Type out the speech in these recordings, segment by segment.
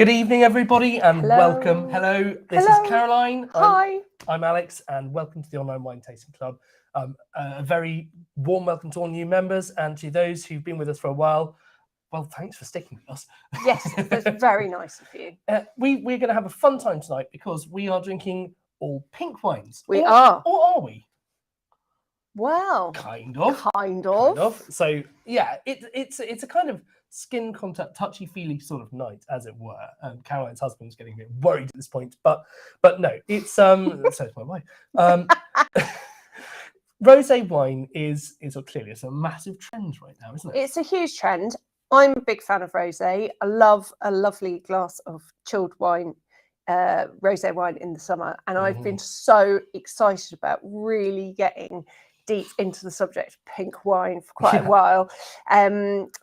Good evening, everybody, and welcome. Hello, this is Caroline. Hi. I'm Alex, and welcome to the Online Wine Tasting Club. A very warm welcome to all new members, and to those who've been with us for a while. Well, thanks for sticking with us. Yes, that's very nice of you. We're going to have a fun time tonight because we are drinking all pink wines. We are. Or are we? Well, kind of. So yeah, it's a kind of skin contact, touchy-feely sort of night, as it were. Caroline's husband's getting a bit worried at this point, but no, it's so is my wife. Rosé wine is clearly it's a massive trend right now, isn't it? It's a huge trend. I'm a big fan of rosé. I love a lovely glass of chilled wine, rosé wine in the summer, and I've been so excited about really getting deep into the subject of pink wine for quite a while,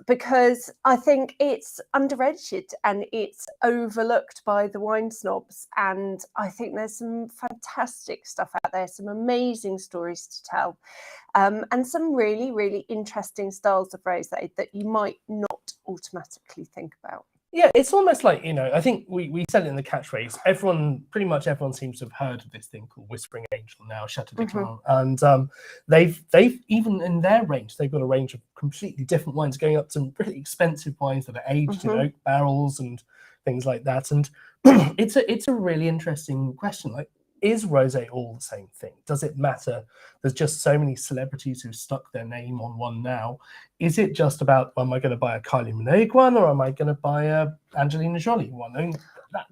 because I think it's underrated and it's overlooked by the wine snobs, and I think there's some fantastic stuff out there, some amazing stories to tell, and some really, really interesting styles of rosé that you might not automatically think about. Yeah, it's almost like, I think we said it in the catchphrase. Pretty much everyone seems to have heard of this thing called Whispering Angel now, Chateau de Clan. And they've even in their range, they've got a range of completely different wines, going up to really expensive wines that are aged in oak barrels and things like that. And it's a really interesting question. Like, is rosé all the same thing? Does it matter? There's just so many celebrities who've stuck their name on one now. Is it just about, am I going to buy a Kylie Minogue one, or am I going to buy a Angelina Jolie one? I mean,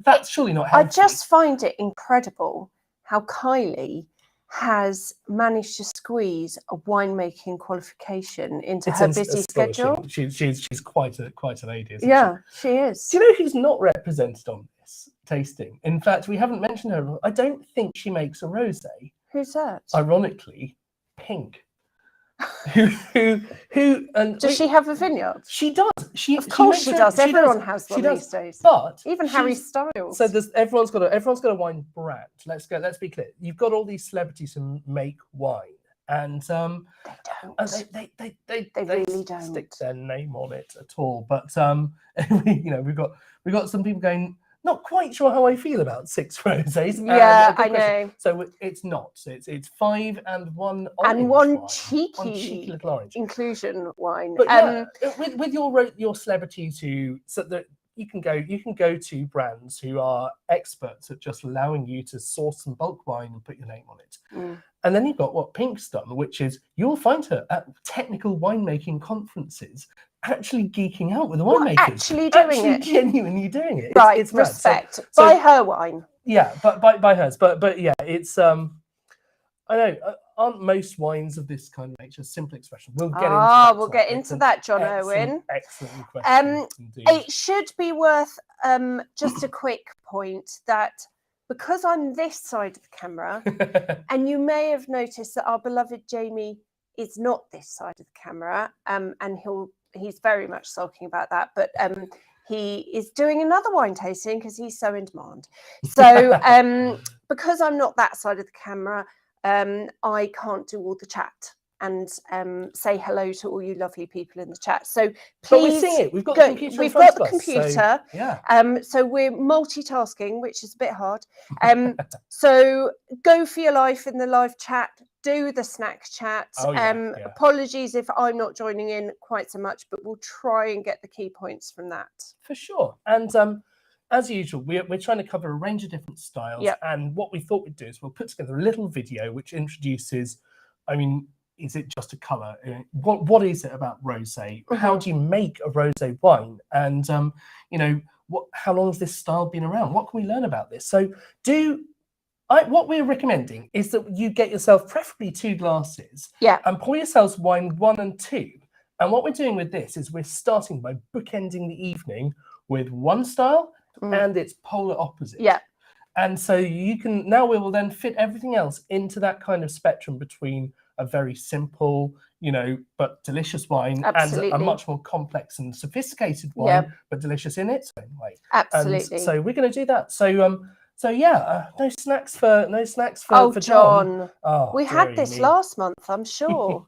that's surely not healthy. I just find it incredible how Kylie has managed to squeeze a winemaking qualification into her busy schedule. She's quite a lady, isn't she is. Do you know who's not represented on this tasting? In fact, we haven't mentioned her. I don't think she makes a rosé. Who's that? Ironically, Pink. who and does she have a vineyard? She does. Of course she does. Everyone has one these days. But even Harry Styles. So everyone's got a wine brand. Let's be clear. You've got all these celebrities who make wine, and they don't. They really don't stick their name on it at all. But we've got some people going, not quite sure how I feel about 6 rosés. Yeah, I know. So it's not. So it's 5 and 1 orange and one wine. cheeky little orange inclusion wine. But with your celebrities that you can go to brands who are experts at just allowing you to source some bulk wine and put your name on it. And then you've got what Pink's done, which is you'll find her at technical winemaking conferences actually geeking out with the winemakers. Actually genuinely doing it. Right, it's respect. So, buy her wine. Yeah, but buy hers. But yeah, it's I know, aren't most wines of this kind of nature simple expression? We'll get into that. We'll get into that, John Owen. Excellent question. It should be worth just a quick point that because I'm this side of the camera, and you may have noticed that our beloved Jamie is not this side of the camera, and he's very much sulking about that, but he is doing another wine tasting because he's so in demand. So because I'm not that side of the camera, I can't do all the chat and say hello to all you lovely people in the chat. So please, but we're seeing it. We've got the computer. We've got the computer. So, yeah. So we're multitasking, which is a bit hard. So go for your life in the live chat. Do the snack chat. Apologies if I'm not joining in quite so much, but we'll try and get the key points from that. For sure. And as usual, we're trying to cover a range of different styles. Yep. And what we thought we'd do is we'll put together a little video which introduces, is it just a colour? What is it about rosé? How do you make a rosé wine? And how long has this style been around? What can we learn about this? So what we're recommending is that you get yourself preferably 2 glasses, and pour yourselves wine 1 and 2. And what we're doing with this is we're starting by bookending the evening with one style and its polar opposite. Yeah. And so we will then fit everything else into that kind of spectrum between a very simple, but delicious wine, Absolutely. and a much more complex and sophisticated wine, but delicious in its own way. Absolutely. And so we're going to do that. So no snacks for John. John. We had this last month, I'm sure.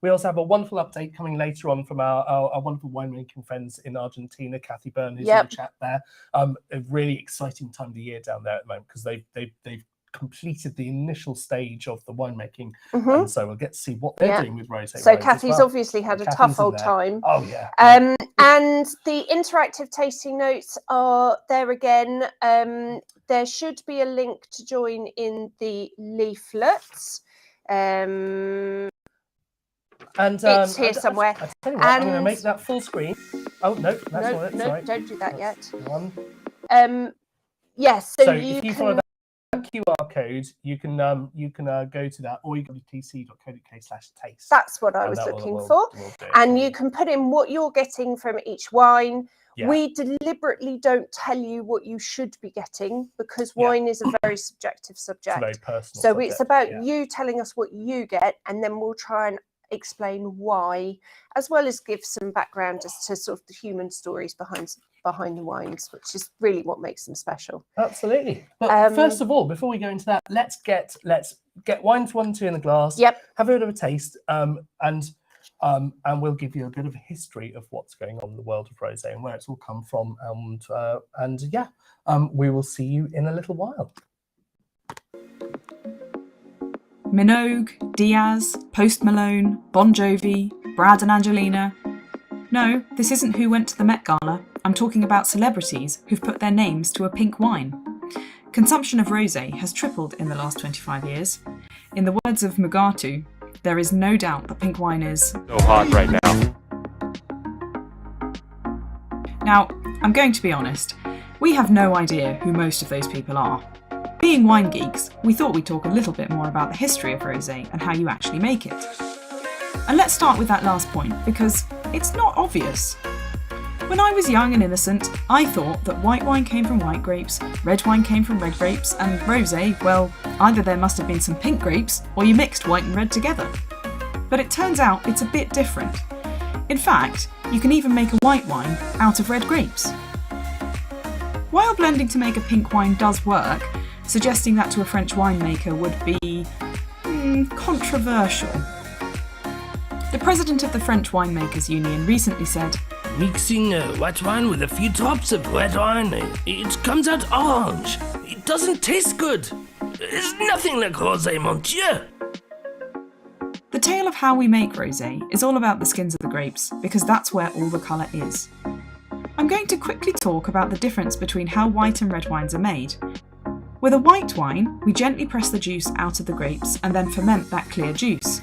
We also have a wonderful update coming later on from our wonderful winemaking friends in Argentina, Kathy Byrne, who's in the chat there. A really exciting time of the year down there at the moment because they've completed the initial stage of the winemaking, and so we'll get to see what they're doing with rosé. So Kathy's obviously had a tough old time. Oh yeah. And the interactive tasting notes are there again. There should be a link to join in the leaflets. And it's here somewhere. I tell you what, I'm going to make that full screen. Oh no, that's not it. Sorry. Don't do that yet. One. Yes. So if you follow that QR code, you can go to that, or you go to tc.co.uk/taste. That's what I was looking for. And you can put in what you're getting from each wine. Yeah. We deliberately don't tell you what you should be getting because wine is a very subjective subject. It's very personal. So it's about you telling us what you get, and then we'll try and explain why, as well as give some background as to sort of the human stories behind the wines, which is really what makes them special. Absolutely. But first of all, before we go into that, let's get wines 1 and 2 in the glass. Yep. Have a bit of a taste, and we'll give you a bit of a history of what's going on in the world of rosé and where it's all come from. We will see you in a little while. Minogue, Diaz, Post Malone, Bon Jovi, Brad and Angelina. No, this isn't who went to the Met Gala. I'm talking about celebrities who've put their names to a pink wine. Consumption of rosé has tripled in the last 25 years. In the words of Mugatu, there is no doubt that pink wine is so hot right now. Now, I'm going to be honest, we have no idea who most of those people are. Being wine geeks, we thought we'd talk a little bit more about the history of rosé and how you actually make it. And let's start with that last point, because it's not obvious. When I was young and innocent, I thought that white wine came from white grapes, red wine came from red grapes, and rosé, well, either there must have been some pink grapes, or you mixed white and red together. But it turns out it's a bit different. In fact, you can even make a white wine out of red grapes. While blending to make a pink wine does work, suggesting that to a French winemaker would be controversial. The president of the French Winemakers Union recently said, "Mixing white wine with a few drops of red wine, it comes out orange. It doesn't taste good. It's nothing like rosé, mon Dieu." The tale of how we make rosé is all about the skins of the grapes, because that's where all the colour is. I'm going to quickly talk about the difference between how white and red wines are made. With a white wine, we gently press the juice out of the grapes and then ferment that clear juice.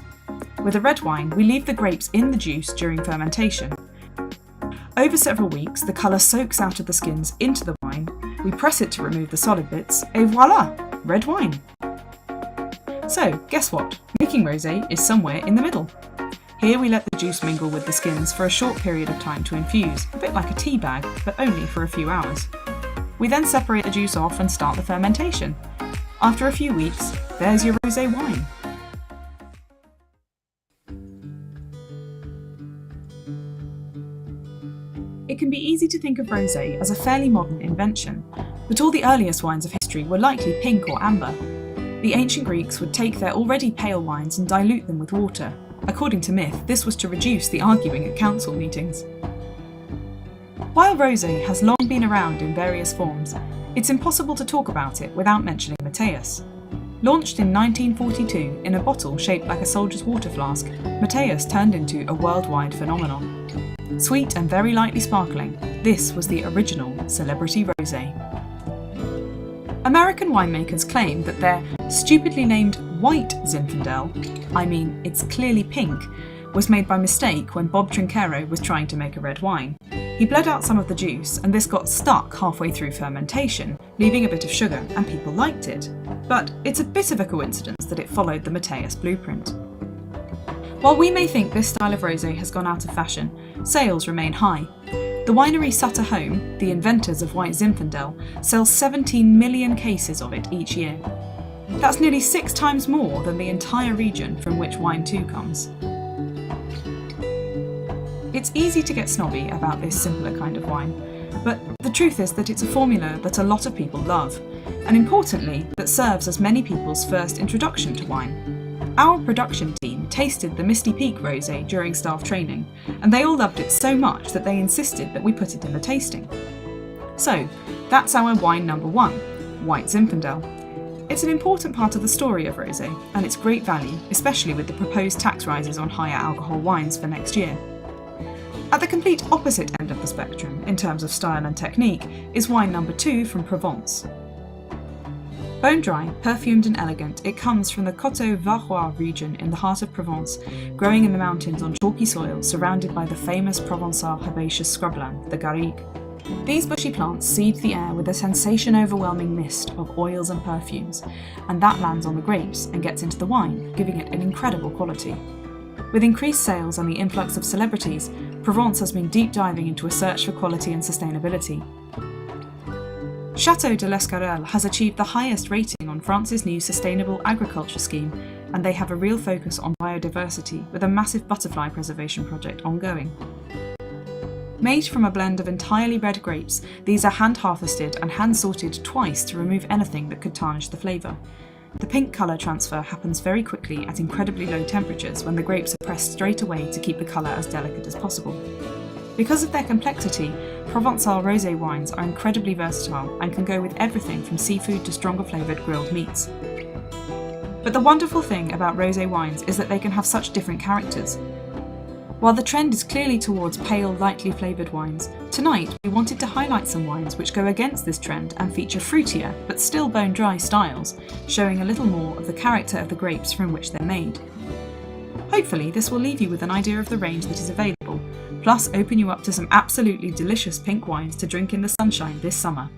With a red wine, we leave the grapes in the juice during fermentation. Over several weeks, the colour soaks out of the skins into the wine, we press it to remove the solid bits, et voila! Red wine! So, guess what? Making rosé is somewhere in the middle. Here we let the juice mingle with the skins for a short period of time to infuse, a bit like a tea bag, but only for a few hours. We then separate the juice off and start the fermentation. After a few weeks, there's your rosé wine. It can be easy to think of rosé as a fairly modern invention, but all the earliest wines of history were likely pink or amber. The ancient Greeks would take their already pale wines and dilute them with water. According to myth, this was to reduce the arguing at council meetings. While rosé has long been around in various forms, it's impossible to talk about it without mentioning Mateus. Launched in 1942 in a bottle shaped like a soldier's water flask, Mateus turned into a worldwide phenomenon. Sweet and very lightly sparkling, this was the original celebrity rosé. American winemakers claim that their stupidly named white Zinfandel, I mean it's clearly pink, was made by mistake when Bob Trinchero was trying to make a red wine. He bled out some of the juice and this got stuck halfway through fermentation, leaving a bit of sugar, and people liked it. But it's a bit of a coincidence that it followed the Mateus blueprint. While we may think this style of rosé has gone out of fashion, sales remain high. The winery Sutter Home, the inventors of white Zinfandel, sells 17 million cases of it each year. That's nearly 6 times more than the entire region from which Wine 2 comes. It's easy to get snobby about this simpler kind of wine, but the truth is that it's a formula that a lot of people love, and importantly, that serves as many people's first introduction to wine. Our production team team tasted the Misty Peak rosé during staff training, and they all loved it so much that they insisted that we put it in the tasting. So, that's our wine number 1, White Zinfandel. It's an important part of the story of rosé, and it's great value, especially with the proposed tax rises on higher alcohol wines for next year. At the complete opposite end of the spectrum, in terms of style and technique, is wine number 2 from Provence. Bone dry, perfumed and elegant, it comes from the Coteaux-Varois region in the heart of Provence, growing in the mountains on chalky soil surrounded by the famous Provençal herbaceous scrubland, the garrigue. These bushy plants seed the air with a sensation-overwhelming mist of oils and perfumes, and that lands on the grapes and gets into the wine, giving it an incredible quality. With increased sales and the influx of celebrities, Provence has been deep diving into a search for quality and sustainability. Château de l'Escarel has achieved the highest rating on France's new Sustainable Agriculture Scheme, and they have a real focus on biodiversity with a massive butterfly preservation project ongoing. Made from a blend of entirely red grapes, these are hand-harvested and hand-sorted twice to remove anything that could tarnish the flavour. The pink colour transfer happens very quickly at incredibly low temperatures when the grapes are pressed straight away to keep the colour as delicate as possible. Because of their complexity, Provençal rosé wines are incredibly versatile and can go with everything from seafood to stronger flavoured grilled meats. But the wonderful thing about rosé wines is that they can have such different characters. While the trend is clearly towards pale, lightly flavoured wines, tonight we wanted to highlight some wines which go against this trend and feature fruitier, but still bone-dry styles, showing a little more of the character of the grapes from which they're made. Hopefully this will leave you with an idea of the range that is available, plus open you up to some absolutely delicious pink wines to drink in the sunshine this summer.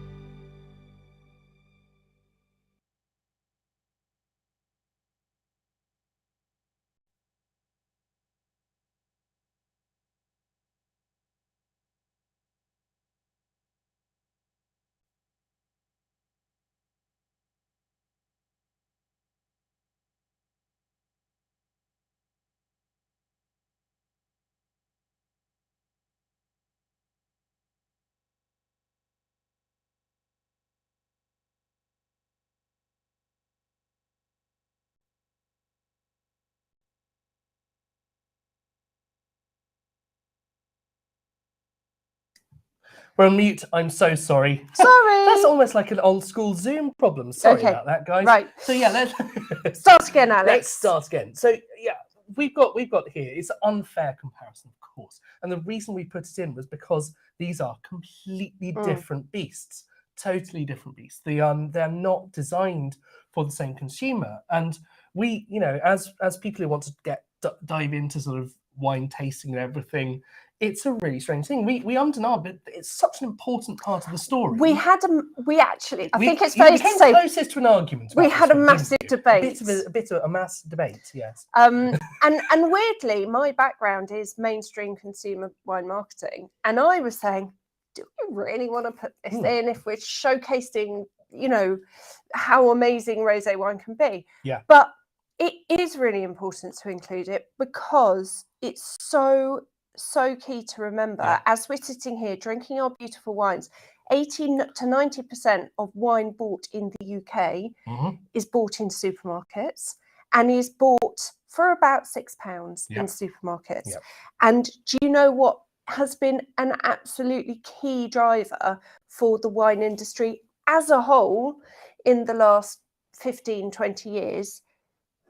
We're on mute. I'm so sorry. Sorry. That's almost like an old school Zoom problem. Sorry Okay. about that, guys. Right. So yeah, let's Start again, Alex. let's start again. So yeah, we've got here. It's an unfair comparison, of course, and the reason we put it in was because these are completely different beasts, totally different beasts. They're not designed for the same consumer, and we, as people who want to dive into sort of wine tasting and everything. It's a really strange thing. We ummed and ahed, but it's such an important part of the story. We actually, I think it's you fair to became say, closest to an argument. we about had this a one, massive didn't you? debate. A bit of a mass debate, yes. And weirdly, my background is mainstream consumer wine marketing, and I was saying, do we really want to put this in if we're showcasing, how amazing rosé wine can be? Yeah. But it is really important to include it because it's so key to remember as we're sitting here drinking our beautiful wines. 80 to 90% of wine bought in the UK is bought in supermarkets and is bought for about £6 in supermarkets. And do you know what has been an absolutely key driver for the wine industry as a whole in the last 15-20 years?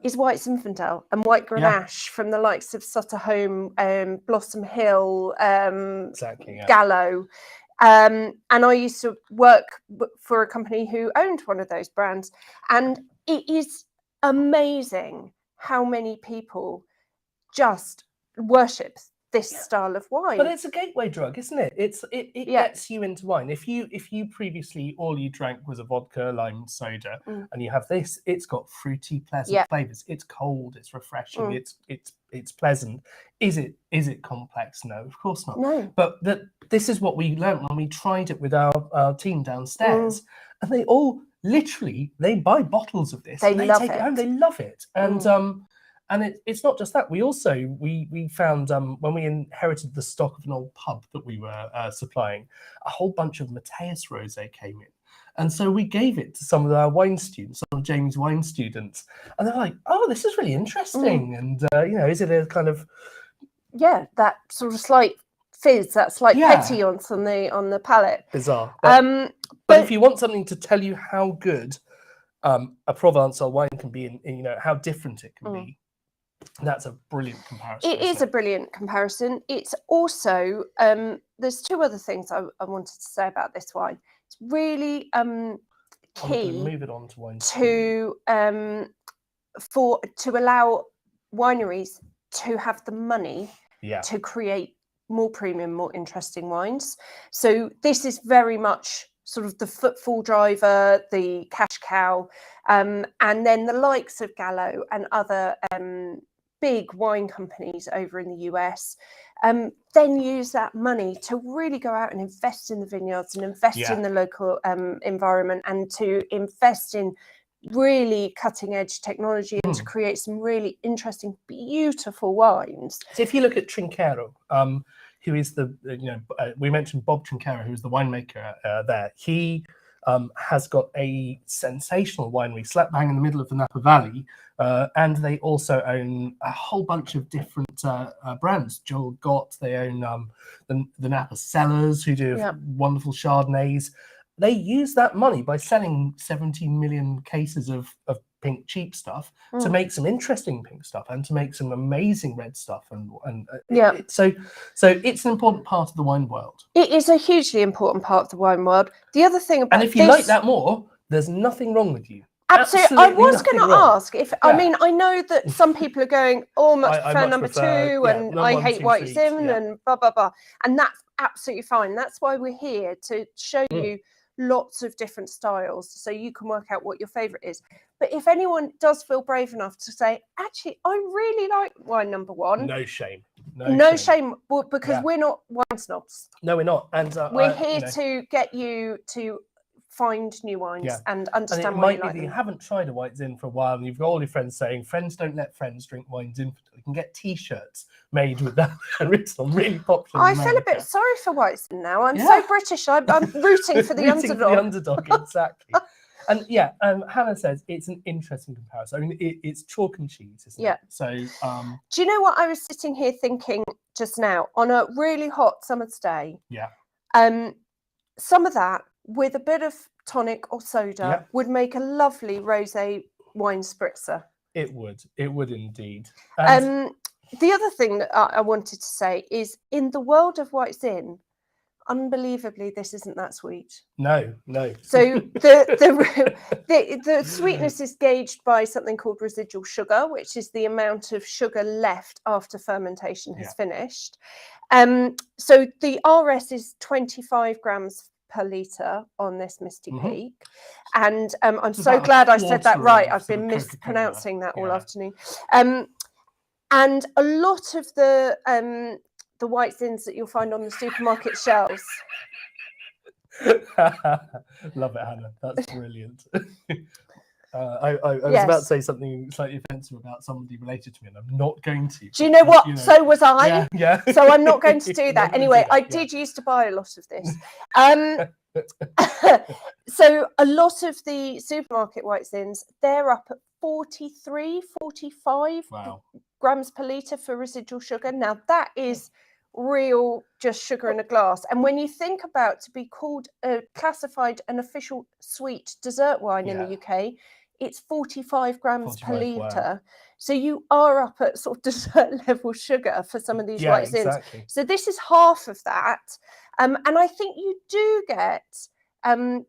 Is White Zinfandel and White Grenache from the likes of Sutter Home, Blossom Hill, Gallo. And I used to work for a company who owned one of those brands. And it is amazing how many people just worship this style of wine. But it's a gateway drug, isn't it? It gets you into wine. If you previously all you drank was a vodka, lime soda, and you have this, it's got fruity, pleasant flavors. It's cold, it's refreshing, it's pleasant. Is it complex? No, of course not. No. But this is what we learned when we tried it with our team downstairs, and they all literally they buy bottles of this. They take it home. They love it, and it's not just that. We also we found when we inherited the stock of an old pub that we were supplying, a whole bunch of Mateus Rosé came in, And so we gave it to some of our wine students, some of Jamie's wine students, and they're like, "Oh, this is really interesting." And is it a kind of that sort of slight fizz, that slight pétillance on the palate. Bizarre. But but if you want something to tell you how good a Provençal wine can be, and how different it can be, that's a brilliant comparison. It is a brilliant comparison. It's also there's two other things I wanted to say about this wine. It's really key move it on to wine to allow wineries to have the money to create more premium, more interesting wines. So this is very much sort of the footfall driver, the cash cow, and then the likes of Gallo and other big wine companies over in the US then use that money to really go out and invest in the vineyards and invest in the local environment, and to invest in really cutting edge technology and to create some really interesting, beautiful wines. So if you look at Trinchero, who is we mentioned Bob Trinchero, who is the winemaker there. He has got a sensational winery slap bang in the middle of the Napa Valley, and they also own a whole bunch of different brands. Joel Gott, they own the Napa Cellars, who do wonderful Chardonnays. They use that money by selling 17 million cases of pink cheap stuff to make some interesting pink stuff and to make some amazing red stuff, so it's an important part of the wine world. It is a hugely important part of the wine world. The other thing about and if you like that more, there's nothing wrong with you. Absolutely. I was going to ask if I mean, I know that some people are going, much prefer number two, and I hate white Zin and blah blah blah, and that's absolutely fine. That's why we're here, to show you lots of different styles so you can work out what your favorite is. But if anyone does feel brave enough to say, actually, I really like wine number one, no shame, because we're not wine snobs. No, we're not, and we're here to get you to find new wines and understand why you like them. You haven't tried a white Zin for a while, and you've got all your friends saying, "Friends don't let friends drink wine Zin." You can get T-shirts made with that written on, really popular. I feel a bit sorry for white Zin now. I'm so British. I'm rooting for the underdog. For the underdog, exactly. And Hannah says it's an interesting comparison. I mean, it's chalk and cheese, isn't it? So, do you know what I was sitting here thinking just now on a really hot summer's day? Yeah. Some of that, with a bit of tonic or soda, would make a lovely rosé wine spritzer. It would indeed. The other thing that I wanted to say is, in the world of white Zin, unbelievably, this isn't that sweet. No. So the sweetness is gauged by something called residual sugar, which is the amount of sugar left after fermentation has finished. So the RS is 25 grams per litre on this Misty Peak, and I'm so glad I said that right. I've been mispronouncing that all afternoon. And a lot of the white Zins that you'll find on the supermarket shelves. Love it, Hannah. That's brilliant. I was about to say something slightly offensive about somebody related to me, and I'm not going to. Do you know what? So was I. Yeah. So I'm not going to do that. Anyway, I did used to buy a lot of this. So a lot of the supermarket white Zins, they're up at 43, 45 grams per litre for residual sugar. Now that is real just sugar in a glass. And when you think about to be called classified an official sweet dessert wine in the UK, it's 45 grams per litre. So you are up at sort of dessert level sugar for some of these white Zins. Exactly. So this is half of that. And I think you do get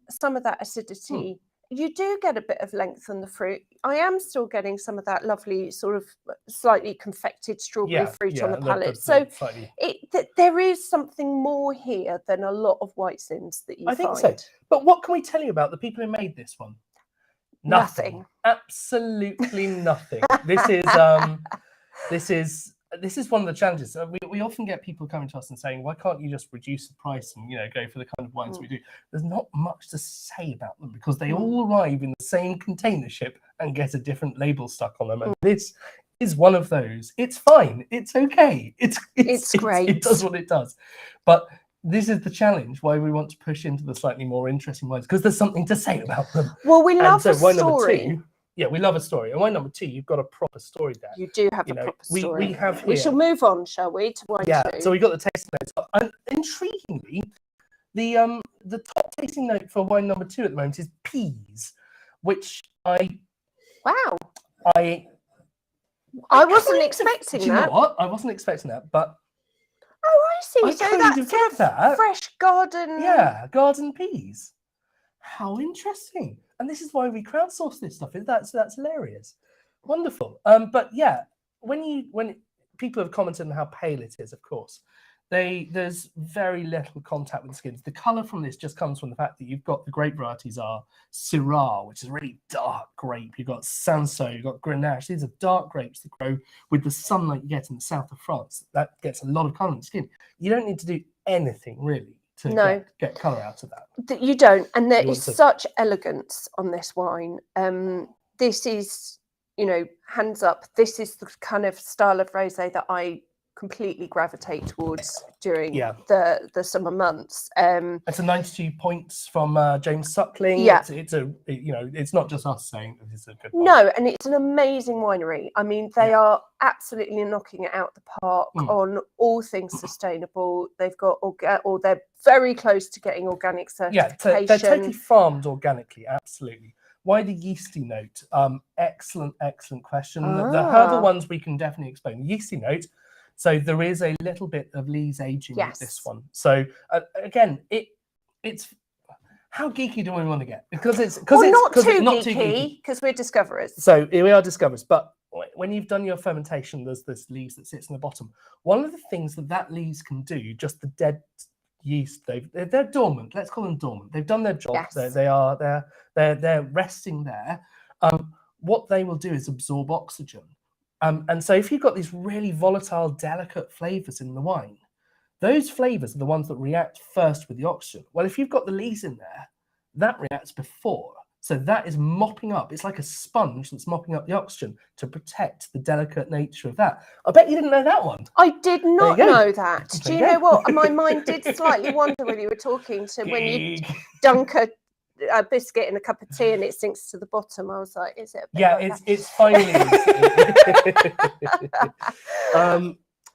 some of that acidity. You do get a bit of length on the fruit. I am still getting some of that lovely sort of slightly confected strawberry fruit on the palate. So there is something more here than a lot of white Zins that you find. I think so. But what can we tell you about the people who made this one? Nothing. Absolutely nothing. This is one of the challenges. We often get people coming to us and saying, why can't you just reduce the price and go for the kind of wines we do? There's not much to say about them because they all arrive in the same container ship and get a different label stuck on them. And this is one of those. It's fine. It's okay. It's great. It does what it does. But this is the challenge. Why we want to push into the slightly more interesting wines, because there's something to say about them. Well, we love so a wine story. number 2, yeah, we love a story. And wine number 2, you've got a proper story there. You do have You a know, proper story. we have here. We shall move on, shall we, to wine 2? So we got the tasting notes. And intriguingly, the top tasting note for wine number 2 at the moment is peas, which I wasn't expecting do you that. know what? I wasn't expecting that, but Oh, I see. I So kind that's of get that. fresh garden. Yeah, garden peas. How interesting. And this is why we crowdsource this stuff. That's hilarious. Wonderful. But yeah, when people have commented on how pale it is, of course, there's very little contact with the skins. The colour from this just comes from the fact that you've got the grape varieties are Syrah, which is a really dark grape. You've got Cinsault, you've got Grenache. These are dark grapes that grow with the sunlight you get in the south of France. That gets a lot of colour in the skin. You don't need to do anything really to get colour out of that. You don't. And there is such elegance on this wine. This is, hands up, this is the kind of style of rosé that I completely gravitate towards during the summer months. It's a 92 points from James Suckling. Yeah. It's not just us saying that it's a good wine. No, and it's an amazing winery. I mean, they are absolutely knocking it out the park on all things sustainable. They've got they're very close to getting organic certification. They're totally farmed organically, absolutely. Why the yeasty note? Excellent question. The herbal ones we can definitely explain. The yeasty note. So there is a little bit of lees aging with this one. So again, it's how geeky do we want to get? Because it's not too geeky, because we're discoverers. So we are discoverers. But when you've done your fermentation, there's this lees that sits in the bottom. One of the things that lees can do, just the dead yeast, they're dormant. Let's call them dormant. They've done their job. Yes. They're resting there. What they will do is absorb oxygen. And so if you've got these really volatile, delicate flavors in the wine, those flavors are the ones that react first with the oxygen. Well, if you've got the lees in there, that reacts before. So that is mopping up. It's like a sponge that's mopping up the oxygen to protect the delicate nature of that. I bet you didn't know that one. I did not know that. Do you know what? My mind did slightly wander when you were talking to when you dunk a biscuit in a cup of tea and it sinks to the bottom. I was like, is it? It's finally.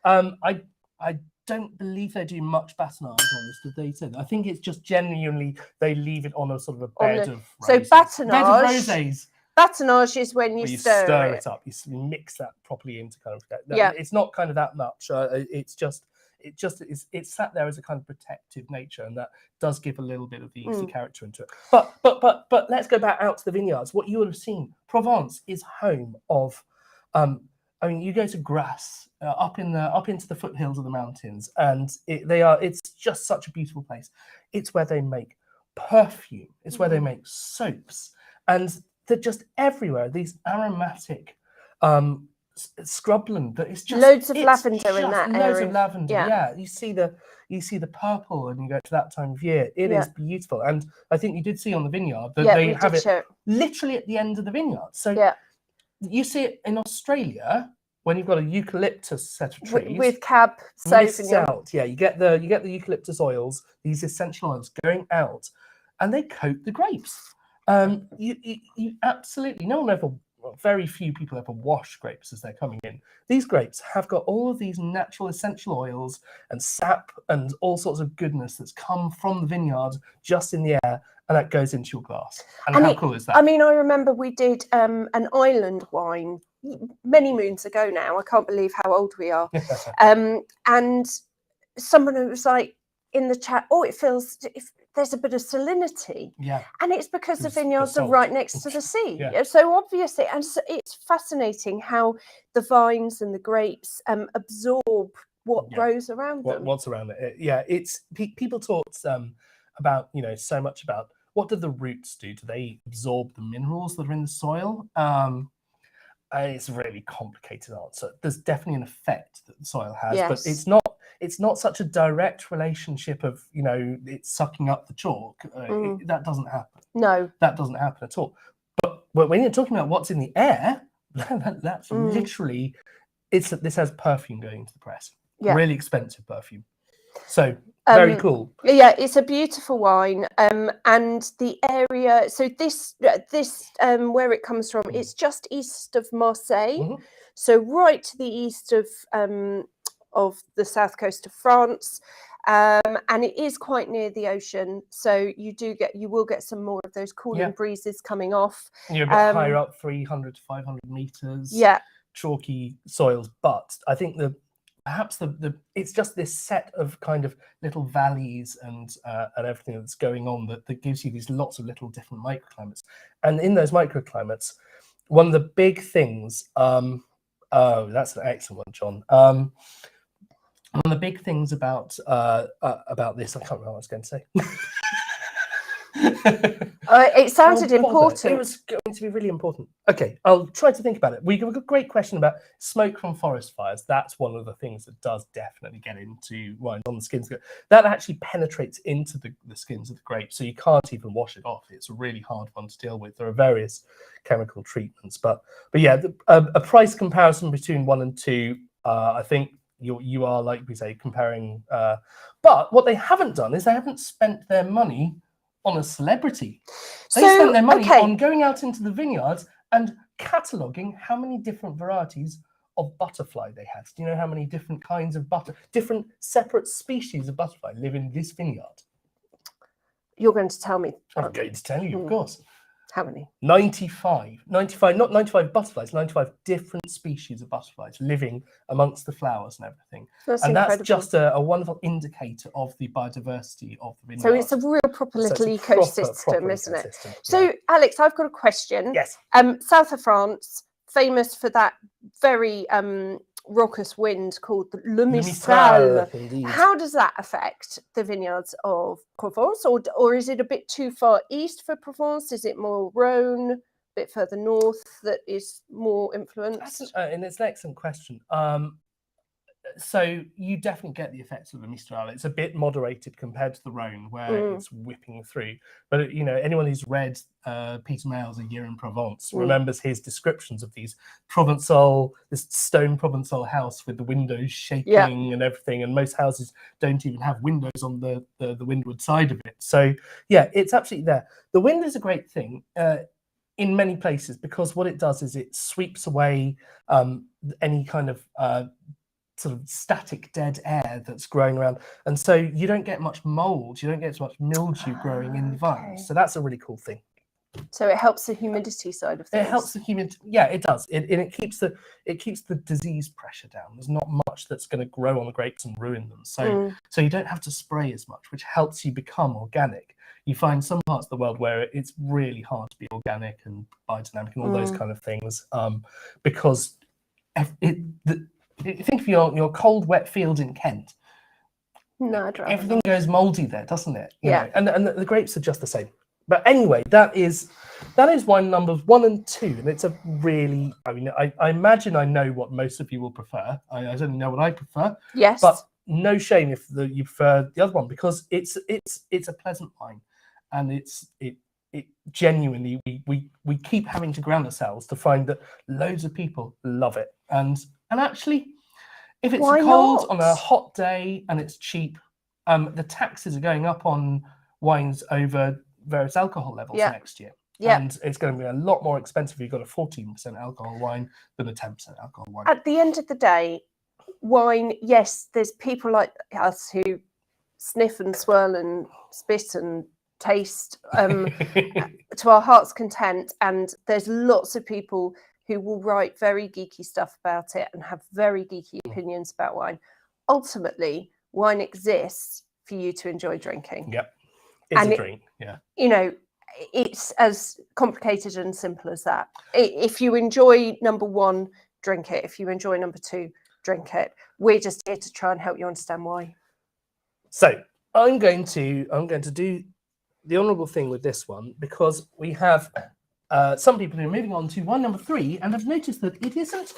I don't believe they do much batonage on this, did they? So I think it's just genuinely they leave it on a sort of a bed of roses. So batonage. Bed of rosés. Batonage is when you stir it up. You mix that properly into kind of. It's not kind of that much. It's sat there as a kind of protective nature, and that does give a little bit of the yeasty character into it. But let's go back out to the vineyards. What you will have seen, Provence is home of. You go to Grasse, up into the foothills of the mountains, and it's just such a beautiful place. It's where they make perfume. It's where they make soaps, and they're just everywhere. These aromatic. Scrubland, that is just loads of lavender in that area. Loads of lavender, yeah. You see the purple when you go to that time of year. It is beautiful, and I think you did see on the vineyard that they have it literally at the end of the vineyard. So you see it in Australia when you've got a eucalyptus set of trees with Cab Sauvignon. Yeah, you get the eucalyptus oils, these essential oils going out, and they coat the grapes. You absolutely very few people ever wash grapes as they're coming in. These grapes have got all of these natural essential oils and sap and all sorts of goodness that's come from the vineyard just in the air, and that goes into your glass. And how cool is that? I mean, I remember we did an island wine many moons ago now. I can't believe how old we are. And someone was like in the chat, it feels... there's a bit of salinity, and it's because the vineyards are right next to the sea. So obviously, and so it's fascinating how the vines and the grapes absorb what grows around them. What's around it? It's people talked about so much about what do the roots do? Do they absorb the minerals that are in the soil? It's a really complicated answer. There's definitely an effect that the soil has, but it's not such a direct relationship of it's sucking up the chalk. That doesn't happen. No, that doesn't happen at all. But when you're talking about what's in the air, that's literally this has perfume going into the press. Really expensive perfume. So Very cool. Yeah, it's a beautiful wine, and the area. So this where it comes from, it's just east of Marseille, so right to the east of the south coast of France, and it is quite near the ocean. So you will get some more of those cooling breezes coming off. You're a bit higher up, 300 to 500 meters. Yeah, chalky soils, but I think perhaps it's just this set of kind of little valleys and everything that's going on that gives you these lots of little different microclimates. And in those microclimates, one of the big things, oh, that's an excellent one, John. One of the big things about this, I can't remember what I was going to say. it sounded important. It was going to be really important. Okay, I'll try to think about it. We got a great question about smoke from forest fires. That's one of the things that does definitely get into wine on the skins. That actually penetrates into the skins of the grape, so you can't even wash it off. It's a really hard one to deal with. There are various chemical treatments, but yeah, a price comparison between 1 and 2, I think you are, like we say, comparing. But what they haven't done is they haven't spent their money on a celebrity. They spent their money on going out into the vineyards and cataloguing how many different varieties of butterfly they had. Do you know how many different kinds of different separate species of butterfly live in this vineyard? You're going to tell me. I'm going to tell you, of course. How many? 95, not 95 butterflies, 95 different species of butterflies living amongst the flowers and everything. That's incredible. That's just a wonderful indicator of the biodiversity of the vineyard. So it's a real proper little ecosystem, proper isn't it? ecosystem, So, Alex, I've got a question. Yes. South of France, famous for that very raucous wind called the Le Mistral. How does that affect the vineyards of Provence, or is it a bit too far east for Provence? Is it more Rhone, a bit further north that is more influenced? And it's an excellent question. So you definitely get the effects of the Mistral. It's a bit moderated compared to the Rhone, where it's whipping through. But anyone who's read Peter Mayle's A Year in Provence remembers his descriptions of this stone Provençal house with the windows shaking and everything. And most houses don't even have windows on the windward side of it. So yeah, it's absolutely there. The wind is a great thing. In many places, because what it does is it sweeps away any kind of sort of static dead air that's growing around, and so you don't get much mold, you don't get as much mildew growing in the vines. So that's a really cool thing. So it helps the humidity side of things. It helps the humidity. Yeah, it does. It keeps the disease pressure down. There's not much that's going to grow on the grapes and ruin them. So you don't have to spray as much, which helps you become organic. You find some parts of the world where it's really hard to be organic and biodynamic and all those kind of things, because think of your cold, wet field in Kent. No, everything goes mouldy there, doesn't it? Yeah. And the grapes are just the same. But anyway, that is wine numbers 1 and 2, and it's a really. I mean, I imagine I know what most of you will prefer. I don't know what I prefer. Yes. But no shame if you prefer the other one, because it's a pleasant wine, and it genuinely we keep having to ground ourselves to find that loads of people love it, and actually, if it's cold on a hot day and it's cheap, the taxes are going up on wines over various alcohol levels next year. And it's going to be a lot more expensive if you've got a 14% alcohol wine than a 10% alcohol wine. At the end of the day, wine, yes, there's people like us who sniff and swirl and spit and taste to our heart's content, and there's lots of people who will write very geeky stuff about it and have very geeky opinions about wine. Ultimately, wine exists for you to enjoy drinking. Yep. It's a drink. Yeah. It's as complicated and simple as that. If you enjoy number 1, drink it. If you enjoy number 2, drink it. We're just here to try and help you understand why. So I'm going to do the honourable thing with this one, because we have some people who are moving on to wine number 3 and have noticed that it isn't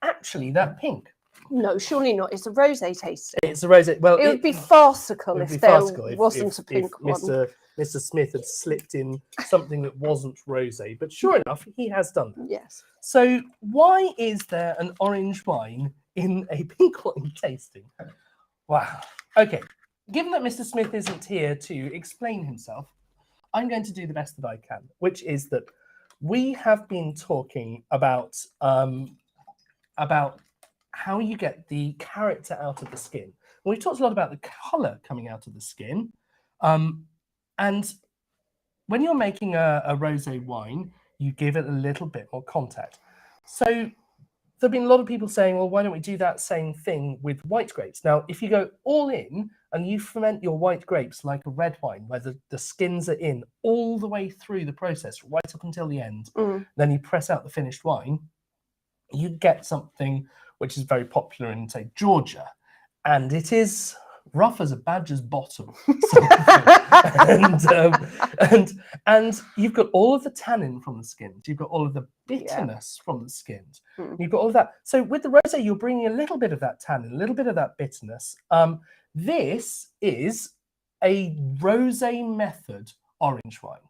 actually that pink. No, surely not. It's a rosé tasting. It's a rosé. Well, it would be farcical if there wasn't a pink one. Mr. Smith had slipped in something that wasn't rosé, but sure enough, he has done that. Yes. So why is there an orange wine in a pink wine tasting? Wow. Okay. given that Mr. Smith isn't here to explain himself, I'm going to do the best that I can, which is that we have been talking about how you get the character out of the skin. And we've talked a lot about the colour coming out of the skin. And when you're making a rosé wine, you give it a little bit more contact. So there have been a lot of people saying, well, why don't we do that same thing with white grapes? Now, if you go all in and you ferment your white grapes like a red wine, where the skins are in all the way through the process, right up until the end, then you press out the finished wine, you get something which is very popular in, say, Georgia. And it is rough as a badger's bottom. and you've got all of the tannin from the skins. You've got all of the bitterness from the skins. You've got all of that. So with the rosé, you're bringing a little bit of that tannin, a little bit of that bitterness. This is a rosé method orange wine,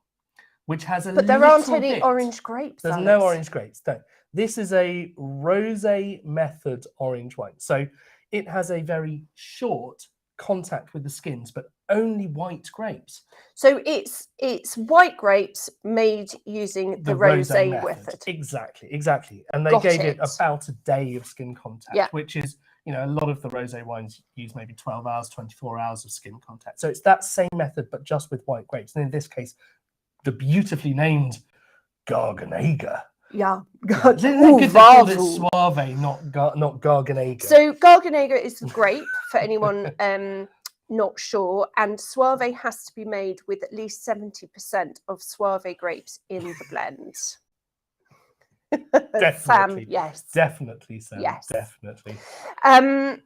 which has a But there aren't any orange grapes. There's no orange grapes. No. This is a rosé method orange wine. So it has a very short contact with the skins, but only white grapes. So it's white grapes made using the rosé method. Exactly. And they gave it about a day of skin contact, which is, a lot of the rosé wines use maybe 12 hours, 24 hours of skin contact. So it's that same method, but just with white grapes. And in this case, the beautifully named Garganega. Yeah. Good they called it Suave, not Garganega. So Garganega is the grape, for anyone not sure, and Suave has to be made with at least 70% of Suave grapes in the blend. Definitely. Sam, yes. Definitely, Sam. Yes. Definitely. And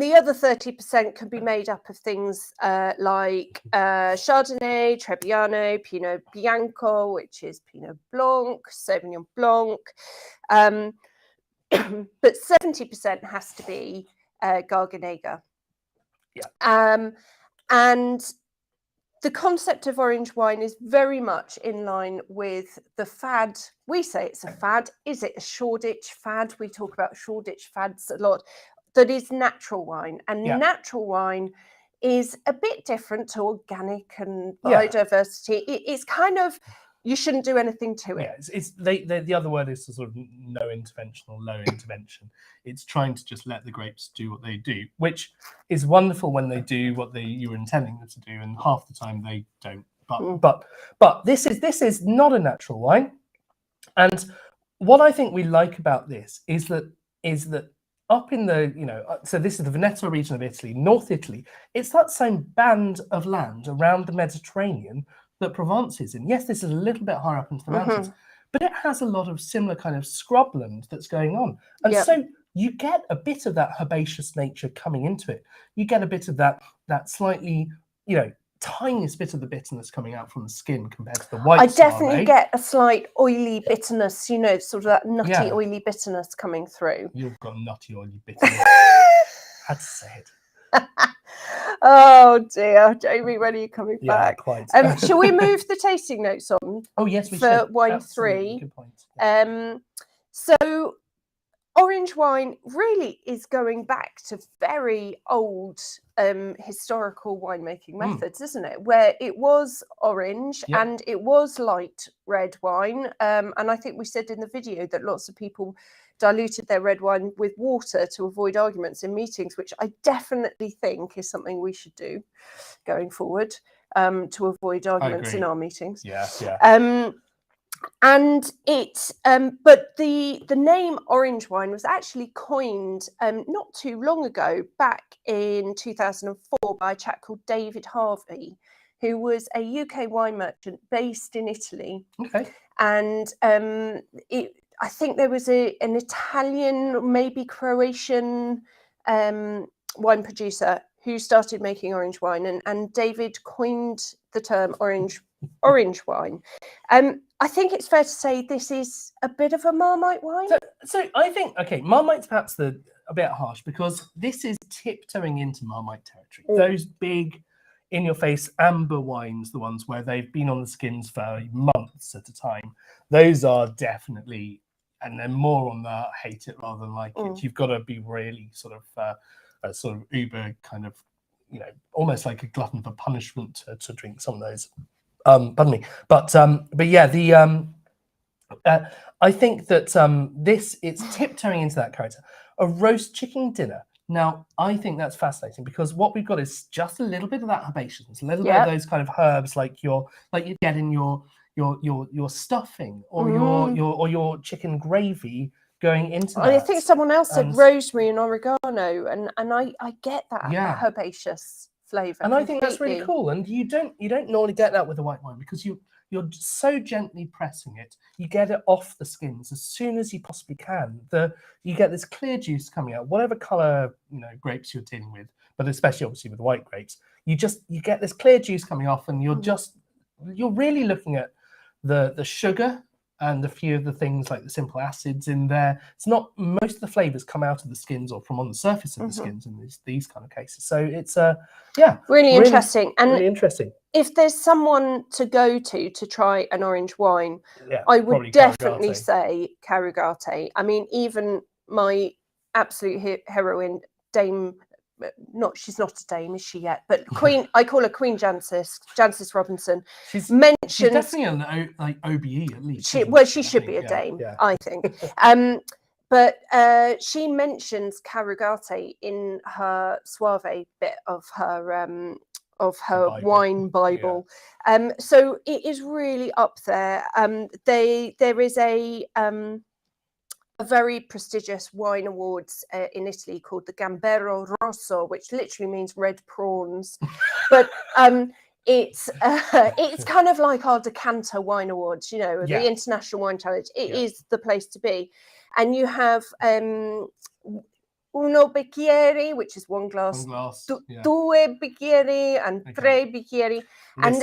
the other 30% can be made up of things like Chardonnay, Trebbiano, Pinot Bianco, which is Pinot Blanc, Sauvignon Blanc. But 70% has to be Garganega. Yeah. And the concept of orange wine is very much in line with the fad. We say it's a fad. Is it a Shoreditch fad? We talk about Shoreditch fads a lot. That is natural wine. And natural wine is a bit different to organic and biodiversity. It's kind of, you shouldn't do anything to it. Yeah, the other word is sort of no intervention or low intervention. It's trying to just let the grapes do what they do, which is wonderful when they do what you were intending them to do, and half the time they don't. But this is not a natural wine, and what I think we like about this is that up in the so this is the Veneto region of Italy, North Italy. It's that same band of land around the Mediterranean that Provence is in. Yes, this is a little bit higher up into the mountains, but it has a lot of similar kind of scrubland that's going on. And so you get a bit of that herbaceous nature coming into it. You get a bit of that slightly, tiniest bit of the bitterness coming out from the skin compared to the white. I definitely get a slight oily bitterness, sort of that nutty, oily bitterness coming through. You've got nutty, oily bitterness. Had to say it. Oh dear, Jamie, when are you coming back? Quite. Shall we move the tasting notes on? Oh yes, we for should. wine Absolutely. 3. Good point. So orange wine really is going back to very old historical winemaking methods, isn't it? Where it was orange and it was light red wine. And I think we said in the video that lots of people diluted their red wine with water to avoid arguments in meetings, which I definitely think is something we should do going forward, to avoid arguments in our meetings. And it, but the name orange wine was actually coined not too long ago, back in 2004, by a chap called David Harvey, who was a UK wine merchant based in Italy. Okay. And I think there was an Italian, maybe Croatian wine producer who started making orange wine, and David coined the term orange wine. I think it's fair to say this is a bit of a Marmite wine. So I think, Marmite's perhaps a bit harsh, because this is tiptoeing into Marmite territory. Those big, in-your-face amber wines, the ones where they've been on the skins for months at a time, those are definitely, and they're more on the hate it rather than like it. You've got to be really sort of uber kind of almost like a glutton for punishment to drink some of those. Pardon me, but yeah, I think that it's tiptoeing into that character. A roast chicken dinner. Now, I think that's fascinating because what we've got is just a little bit of that herbaceousness, a little bit of those kind of herbs like you get in your stuffing or your chicken gravy going into that. I think someone else said rosemary and oregano, and I get that herbaceous flavour. And I think that's really cool. And you don't normally get that with a white wine because you're so gently pressing it. You get it off the skins as soon as you possibly can. You get this clear juice coming out, whatever color grapes you're dealing with, but especially obviously with white grapes. You get this clear juice coming off, and you're really looking at the sugar and a few of the things like the simple acids in there. It's not, most of the flavors come out of the skins or from on the surface of the skins in these kind of cases. So it's really interesting. And really interesting. If there's someone to go to try an orange wine, I would definitely say Carugate. I mean, even my absolute heroine, Dame, she's not a dame, is she yet? But Queen, I call her Queen Jancis Robinson. She's definitely an OBE at least. She should be a dame, I think. But she mentions Carugate in her Soave bit of her wine Bible. So it is really up there. There is a very prestigious wine awards in Italy called the Gambero Rosso, which literally means red prawns. But it's kind of like our Decanter Wine Awards, the International Wine Challenge. It is the place to be. And you have uno bicchieri, which is one glass, due bicchieri, and tre bicchieri. And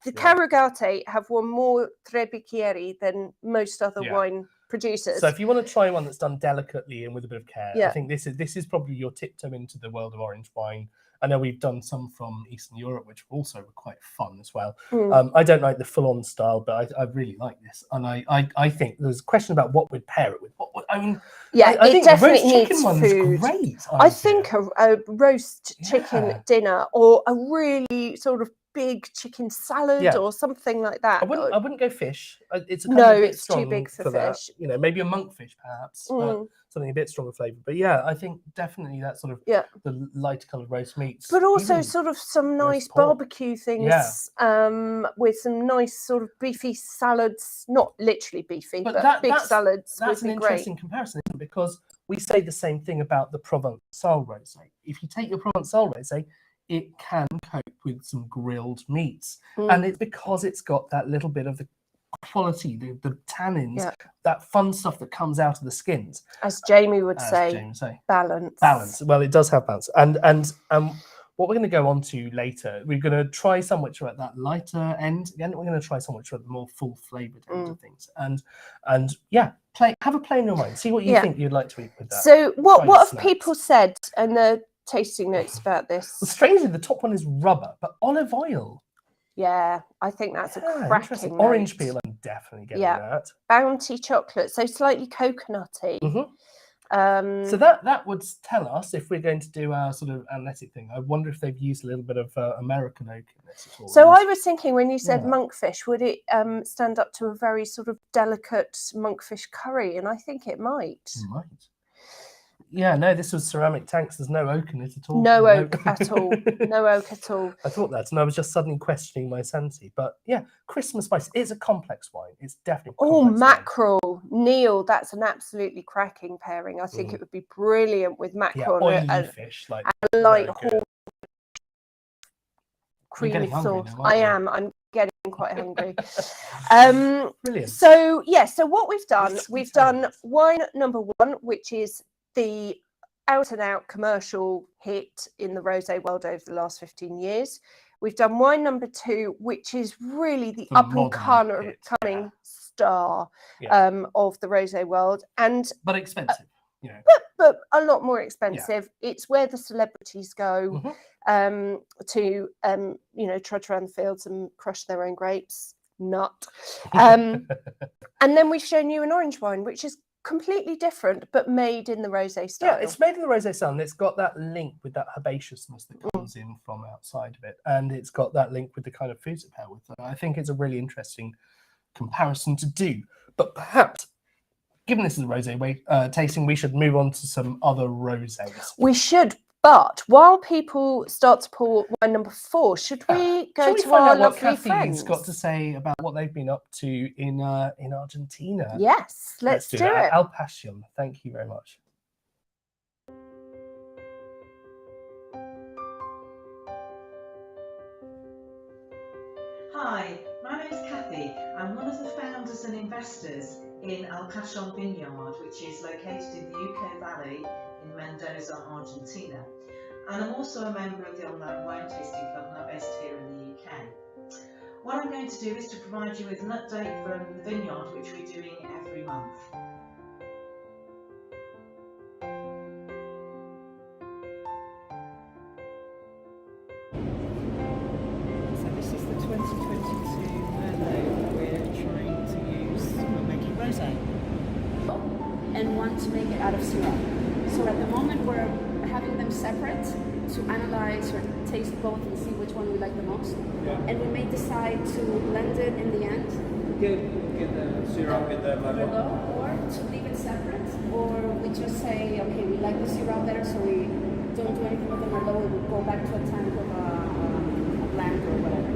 the Carugate have won more tre bicchieri than most other wine producers. So if you want to try one that's done delicately and with a bit of care, I think this is probably your tiptoe into the world of orange wine. I know we've done some from Eastern Europe, which also were quite fun as well. I don't like the full-on style, but I really like this. And I think there's a question about what we'd pair it with. I think definitely roast needs chicken one food. is great. I think a roast chicken dinner or a really sort of big chicken salad or something like that. I wouldn't go fish. It's it's too big for fish. That. Maybe a monkfish perhaps, but something a bit stronger flavour. But yeah, I think definitely that sort of the lighter coloured roast meats. But also sort of some nice barbecue things with some nice sort of beefy salads, not literally beefy, but big salads. That's an interesting comparison, isn't it? Because we say the same thing about the Provençal rosé. If you take your Provençal rosé, it can cope with some grilled meats. And it's because it's got that little bit of the quality, the tannins, that fun stuff that comes out of the skins. As Jamie would say, balance. Balance. Well, it does have balance. And what we're going to go on to later, we're going to try some which are at that lighter end. Again, we're going to try some which are at the more full flavoured end of things. And have a play in your mind. See what you think you'd like to eat with that. So what have people said and the tasting notes about this? Well, strangely, the top one is rubber, but olive oil. Yeah, I think that's a cracking note. Orange peel, I'm definitely getting that. Bounty chocolate, so slightly coconutty. So that would tell us if we're going to do our sort of analytic thing. I wonder if they've used a little bit of American oak in this at all. So I was thinking when you said monkfish, would it stand up to a very sort of delicate monkfish curry? And I think it might. It might. Yeah, no, this was ceramic tanks. There's no oak in it at all. No oak at all. No oak at all. I thought that, and I was just suddenly questioning my sanity. But yeah, Christmas spice is a complex wine. It's definitely mackerel. Neil, that's an absolutely cracking pairing. I think it would be brilliant with mackerel oily fish, like a light whole creamy sauce. I'm getting quite hungry. Brilliant. So what we've done wine number 1, which is the out-and-out commercial hit in the rosé world over the last 15 years. We've done wine number 2, which is really the up-and-coming star of the rosé world, but expensive, but a lot more expensive. It's where the celebrities go to trudge around the fields and crush their own grapes. And then we've shown you an orange wine, which is completely different, but made in the rosé style. Yeah, it's made in the rosé style, and it's got that link with that herbaceousness that comes in from outside of it, and it's got that link with the kind of foods it pair with. I think it's a really interesting comparison to do. But perhaps, given this is a rosé tasting, we should move on to some other rosés. We should. But while people start to pour wine number 4, should we go to our lovely friends? Kathy's got to say about what they've been up to in Argentina. Yes, let's do it. Al Passion. Thank you very much. Hi, my name is Kathy. I'm one of the founders and investors in Al Passion Vineyard, which is located in the UK Valley in Mendoza, Argentina. And I'm also a member of the online wine tasting club, and I'm based here in the UK. What I'm going to do is to provide you with an update from the vineyard, which we're doing every month. So this is the 2022 Merlot that we're trying to use when making rosé. And want to make it out of syrup. So at the moment we're having them separate to analyze or taste both and see which one we like the most. Yeah. And we may decide to blend it in the end. Get the syrup with the Merlot. Or to leave it separate, or we just say, okay, we like the syrup better, so we don't do anything with the Merlot, we will go back to a tank of a blend or whatever.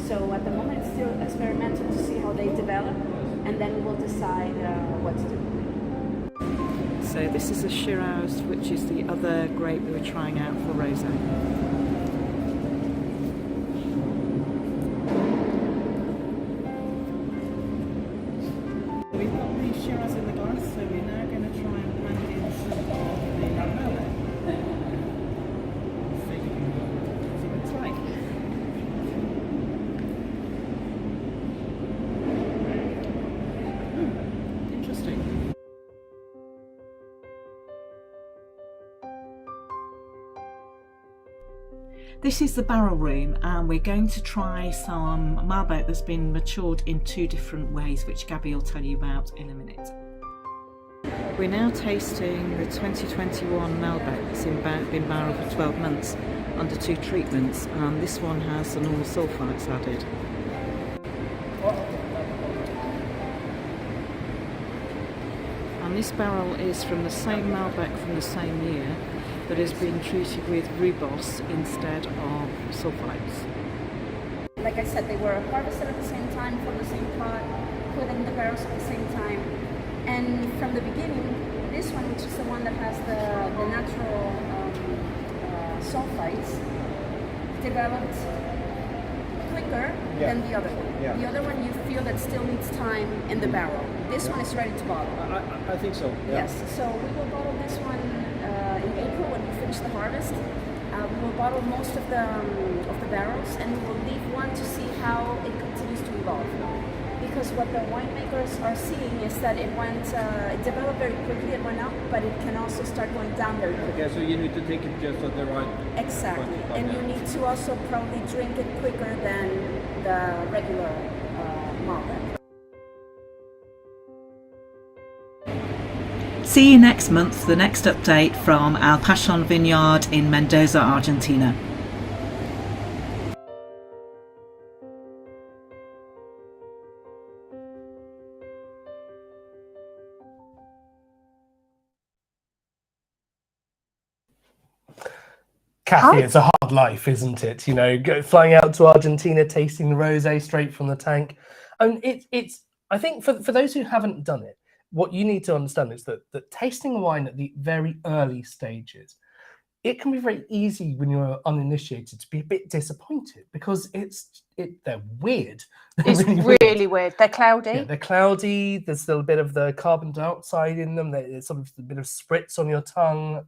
So at the moment it's still experimental to see how they develop, and then we'll decide what to do. So this is a Shiraz, which is the other grape we were trying out for rosé. We've got the Shiraz in the glass, so we're now going to try and blend in some of the Merlot. See what it's like. Interesting. This is the barrel room, and we're going to try some Malbec that's been matured in 2 different ways, which Gabby will tell you about in a minute. We're now tasting the 2021 Malbec that's been barreled for 12 months under 2 treatments, and this one has the normal sulfites added. And this barrel is from the same Malbec from the same year, that has been treated with rubos instead of sulfites. Like I said, they were harvested at the same time from the same plot, put in the barrels at the same time. And from the beginning, this one, which is the one that has the natural sulfites, developed quicker than the other one. Yeah. The other one you feel that still needs time in the barrel. This one is ready to bottle. I think so. Yeah. Yes, so we will bottle this one in April when we finish the harvest. We will bottle most of the barrels, and we will leave one to see how it continues to evolve. Because what the winemakers are seeing is that it developed very quickly, it went up, but it can also start going down very quickly. Okay, so you need to take it just at the right. Exactly, and you need to also probably drink it quicker than the regular Malbec. See you next month for the next update from Al Passion Vineyard in Mendoza, Argentina. Kathy, it's a hard life, isn't it? You know, flying out to Argentina, tasting the rosé straight from the tank. And it's I think for those who haven't done it, what you need to understand is that tasting a wine at the very early stages, it can be very easy when you're uninitiated to be a bit disappointed because they're weird. It's really weird. They're cloudy. Yeah, they're cloudy. There's still a bit of the carbon dioxide in them. There's sort of a bit of spritz on your tongue.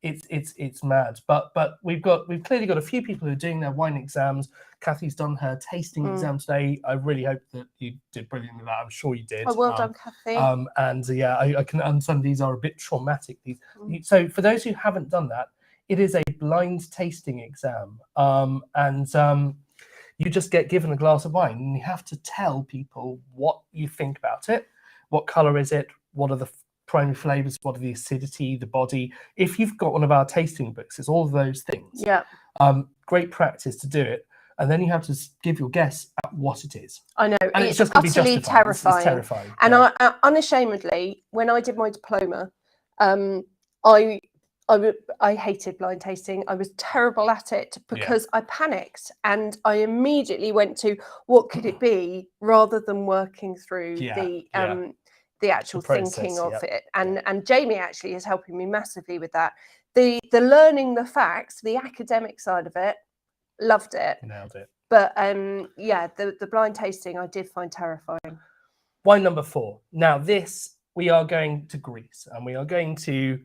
It's mad. But we've clearly got a few people who are doing their wine exams. Kathy's done her tasting exam today. I really hope that you did brilliant with that. I'm sure you did. Oh, well done, Kathy. And yeah, I can understand these are a bit traumatic. So for those who haven't done that, it is a blind tasting exam. You just get given a glass of wine and you have to tell people what you think about it, what color is it, what are the primary flavors, what are the acidity, the body. If you've got one of our tasting books, it's all of those things. Yeah. Great practice to do it. And then you have to give your guess at what it is. I know. And it's just going to be utterly justified. terrifying. It's terrifying. And yeah. I unashamedly, when I did my diploma, I hated blind tasting. I was terrible at it because I panicked, and I immediately went to what could it be rather than working through the actual process, thinking of it. And Jamie actually is helping me massively with that. The learning the facts, the academic side of it, loved it. Nailed it. But the blind tasting I did find terrifying. Wine number 4. Now this, we are going to Greece, and we are going to,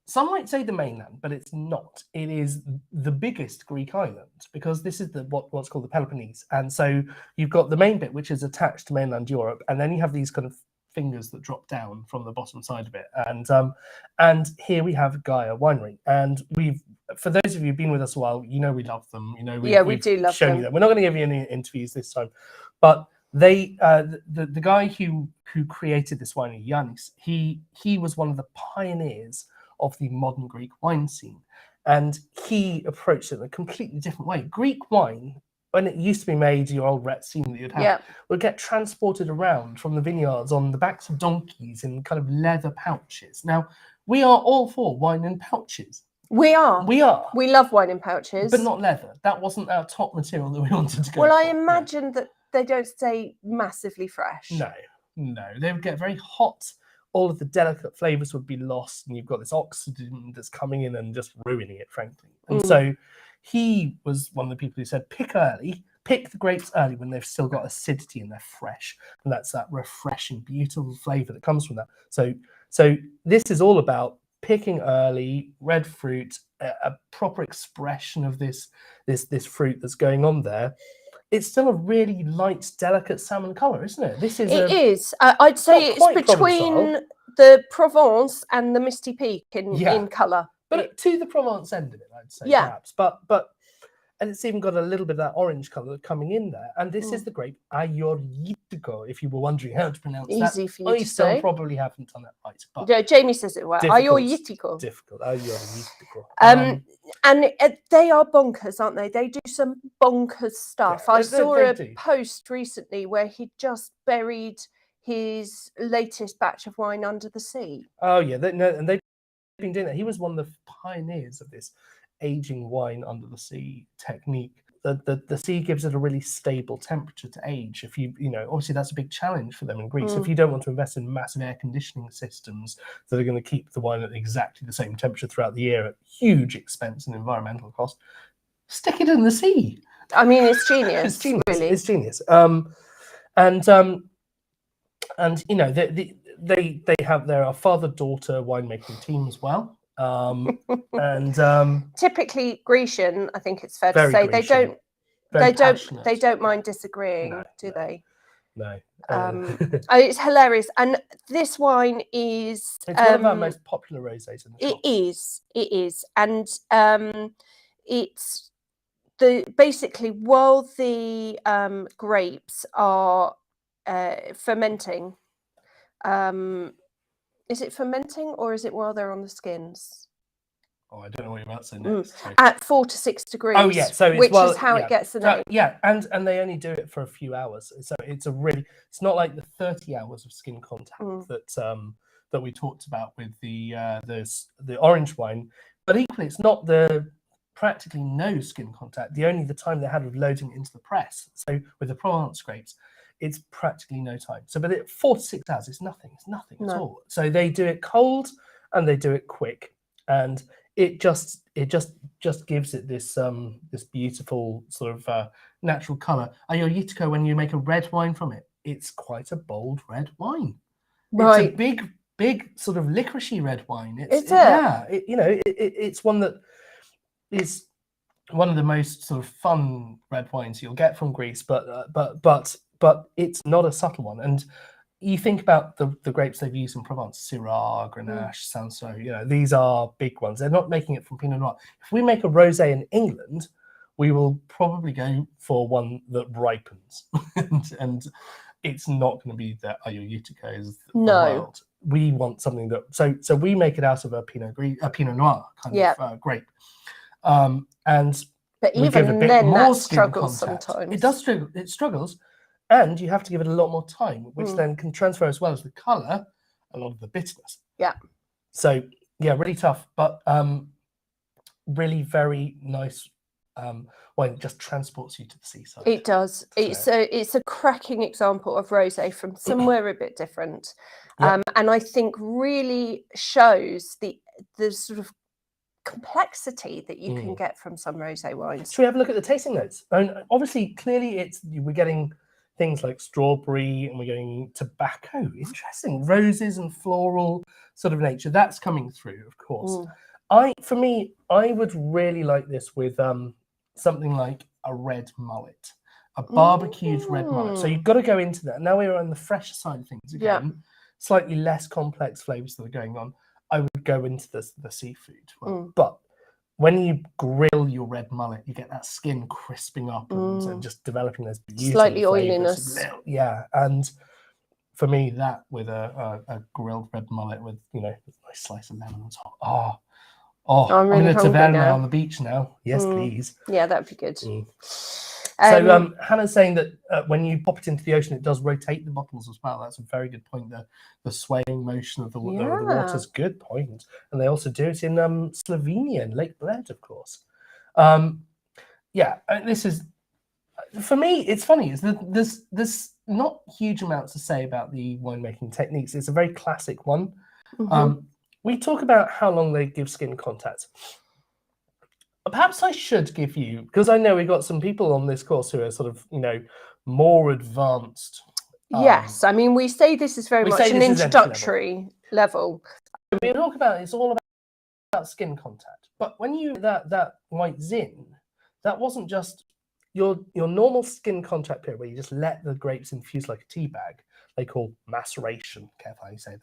some might say the mainland, but it's not. It is the biggest Greek island, because this is what's called the Peloponnese. And so you've got the main bit, which is attached to mainland Europe, and then you have these kind of fingers that drop down from the bottom side of it. And here we have Gaia Winery. And for those of you who've been with us a while, you know we love them. You know we do love shown them. You that. We're not going to give you any interviews this time, but they the guy who created this winery, Yannis, he was one of the pioneers of the modern Greek wine scene, and he approached it in a completely different way. Greek wine, when it used to be made, your old Retsine that you'd have, would get transported around from the vineyards on the backs of donkeys in kind of leather pouches. Now, we are all for wine in pouches. We are. We are. We love wine in pouches. But not leather. That wasn't our top material that we wanted to go Well, for. I imagine that they don't stay massively fresh. No. They would get very hot. All of the delicate flavors would be lost, and you've got this oxygen that's coming in and just ruining it, frankly. And so he was one of the people who said, pick the grapes early when they've still got acidity and they're fresh. And that's that refreshing, beautiful flavor that comes from that. So this is all about picking early, red fruit, a proper expression of this fruit that's going on there. It's still a really light, delicate salmon color, isn't it? It is. I'd say it's between the Provence and the Misty Peak in color. But to the Provence end of it, I'd say, perhaps. But and it's even got a little bit of that orange color coming in there. And this is the grape Ayurvedico, if you were wondering how to pronounce that. Easy for you to say. I still probably haven't done that right. But yeah, Jamie says it well. Ayurvedico. Difficult. Ayurvedico. And they are bonkers, aren't they? They do some bonkers stuff. I saw a post recently where he just buried his latest batch of wine under the sea. Oh yeah, and they've been doing that. He was one of the pioneers of this aging wine under the sea technique. The sea gives it a really stable temperature to age. If you obviously that's a big challenge for them in Greece. If you don't want to invest in massive air conditioning systems that are going to keep the wine at exactly the same temperature throughout the year at huge expense and environmental cost, stick it in the sea. I mean, it's genius. It's genius. Really. It's genius. And you know they have their father-daughter winemaking team as well. And typically Grecian, I think it's fair to say, Grecian, they don't mind disagreeing, do they? No. It's hilarious, and this wine is it's one of our most popular rosés in the shop. It is, and it's basically while the grapes are fermenting. Is it fermenting, or is it while they're on the skins? Oh, I don't know what you're about to say next. At 4 to 6 degrees. Oh yeah, so which is how it gets the name. Yeah, and they only do it for a few hours, so it's not like the 30 hours of skin contact that we talked about with the orange wine, but equally it's not the practically no skin contact. The time they had of loading it into the press. So with the Provence grapes, it's practically no time. So, but at 4 to 6 hours, it's nothing. It's nothing at all. So they do it cold and they do it quick, and it just gives it this this beautiful sort of natural color. Ayurvedico, when you make a red wine from it, it's quite a bold red wine. Right. It's a big sort of licoricey red wine. Yeah. It's one that is one of the most sort of fun red wines you'll get from Greece, but it's not a subtle one. And you think about the grapes they've used in Provence, Syrah, Grenache, Cinsault, these are big ones. They're not making it from Pinot Noir. If we make a rosé in England, we will probably go for one that ripens. it's not going to be the Uticos of the No. world. We want something that so we make it out of a Pinot Noir kind of grape, and But we give a even bit then, more that skin struggles contact. sometimes. It does struggle. It struggles, and you have to give it a lot more time, which then can transfer as well as the color, a lot of the bitterness. Yeah. So yeah, really tough, but really very nice. Wine. It just transports you to the seaside. It does. So- It's a cracking example of rosé from somewhere a bit different, Yep. and I think really shows the sort of complexity that you can get from some rosé wines. Should we have a look at the tasting notes? And obviously, clearly, we're getting things like strawberry and we're getting tobacco. Interesting, roses and floral sort of nature. That's coming through, of course. For me, I would really like this with something like a red mullet, a barbecued red mullet. So you've got to go into that. Now we're on the fresh side of things again. Slightly less complex flavors that are going on. I would go into the seafood one. But when you grill your red mullet, you get that skin crisping up and just developing those beautiful Slightly flavors. oiliness. Yeah, and for me, that with a grilled red mullet with a nice slice of lemon on top. I'm really going to hungry Taverna now. on the beach now. Yes, please. Yeah, that'd be good. So Hannah's saying that when you pop it into the ocean, it does rotate the bottles as well. That's a very good point. The swaying motion of the water's good point. And they also do it in Slovenia and Lake Bled, of course. This is, for me, it's funny. There's not huge amounts to say about the winemaking techniques. It's a very classic one. We talk about how long they give skin contact. Perhaps I should give you, because I know we've got some people on this course who are sort of, more advanced. Yes, I mean, we say this is very much an introductory level. We talk about it's all about skin contact. But when you that white zin, that wasn't just your normal skin contact period where you just let the grapes infuse like a tea bag. They call maceration. Careful how you say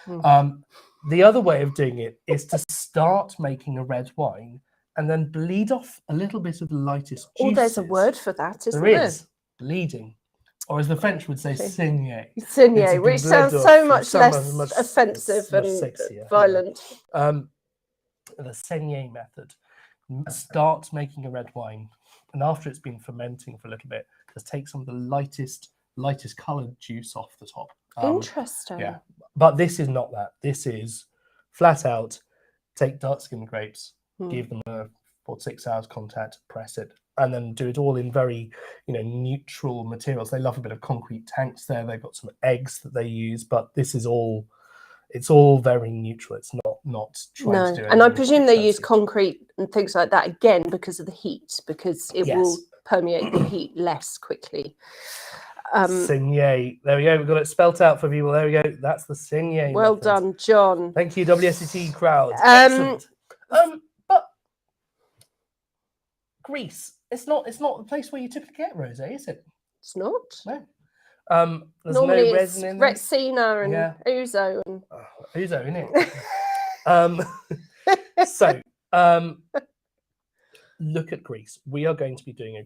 that. The other way of doing it is to start making a red wine and then bleed off a little bit of the lightest juices. Oh, there's a word for that, isn't there? There is. Bleeding. Or as the French would say, saigner. Saigner, which sounds so much less offensive and sexier, violent. The saigner method. Start making a red wine, and after it's been fermenting for a little bit, just take some of the lightest coloured juice off the top. Interesting. Yeah, but this is not that. This is flat out. Take dark skinned grapes, give them a 4 to 6 hours contact, press it, and then do it all in very, neutral materials. They love a bit of concrete tanks there. They've got some eggs that they use, but this is all. It's all very neutral. It's not trying to do. And I presume they use concrete and things like that again because of the heat, because it will permeate the heat less quickly. Saigner. There we go. We've got it spelt out for people. There we go. That's the Saigner. Well done, John. Thank you, WSET crowd. Excellent. But Greece, it's not the place where you typically get rosé, is it? It's not. No. There's Normally no resin in it's Retsina and Ouzo and Ouzo, innit? So look at Greece. We are going to be doing a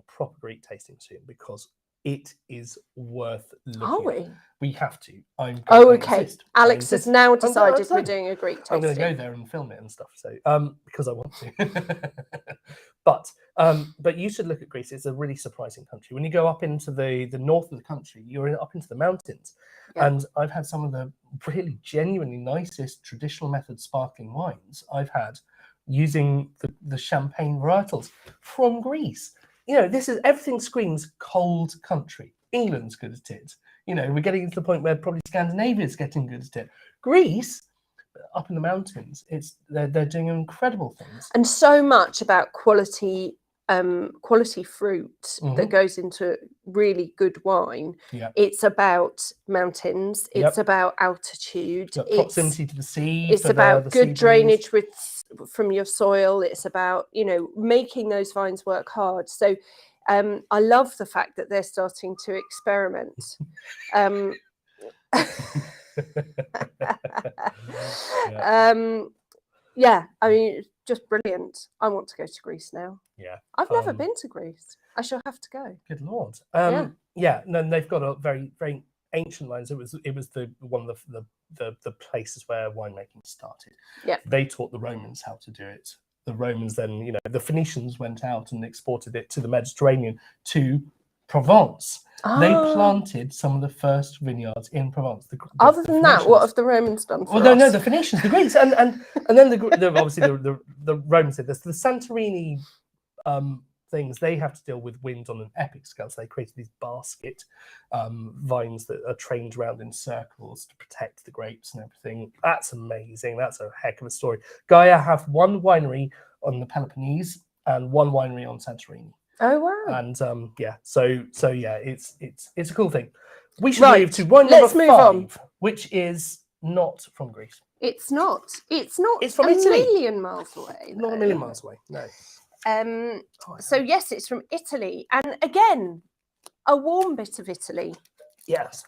proper Greek tasting soon, because it is worth looking Are we? at. We have to. Okay. Alex has now decided we're doing a Greek tasting. I'm going to go there and film it and stuff. So, because I want to. But you should look at Greece. It's a really surprising country. When you go up into the north of the country, you're up into the mountains. Yeah. And I've had some of the really genuinely nicest traditional method sparkling wines I've had using the champagne varietals from Greece. Everything screams cold country. England's good at it. We're getting to the point where probably Scandinavia's getting good at it. Greece, up in the mountains, they're doing incredible things. And so much about quality fruit that goes into really good wine. Yeah. It's about mountains. It's about altitude. Proximity to the sea. It's about good drainage from your soil. It's about making those vines work hard. So I love the fact that they're starting to experiment. I mean, just brilliant. I want to go to Greece now. Yeah. I've never been to Greece. I shall have to go. Good Lord. Yeah. Yeah. No, they've got a very, very ancient lines. It was the one of the places where winemaking started. Yeah. They taught the Romans how to do it. The Romans then, you know, the Phoenicians went out and exported it to the Mediterranean, to Provence. They planted some of the first vineyards in Provence. Other than that, what have the Romans done for us? No, the Phoenicians, the Greeks, and then obviously the Romans did this. The Santorini things, they have to deal with wind on an epic scale. So they created these basket vines that are trained around in circles to protect the grapes and everything. That's amazing. That's a heck of a story. Gaia have one winery on the Peloponnese and one winery on Santorini. Oh wow! And yeah, so yeah, it's a cool thing. We should move to wine number 5, which is not from Greece. It's not. It's not. It's from a Italy. Million miles away. Not a million miles away. No. So yes, it's from Italy, and again, a warm bit of Italy. Yes.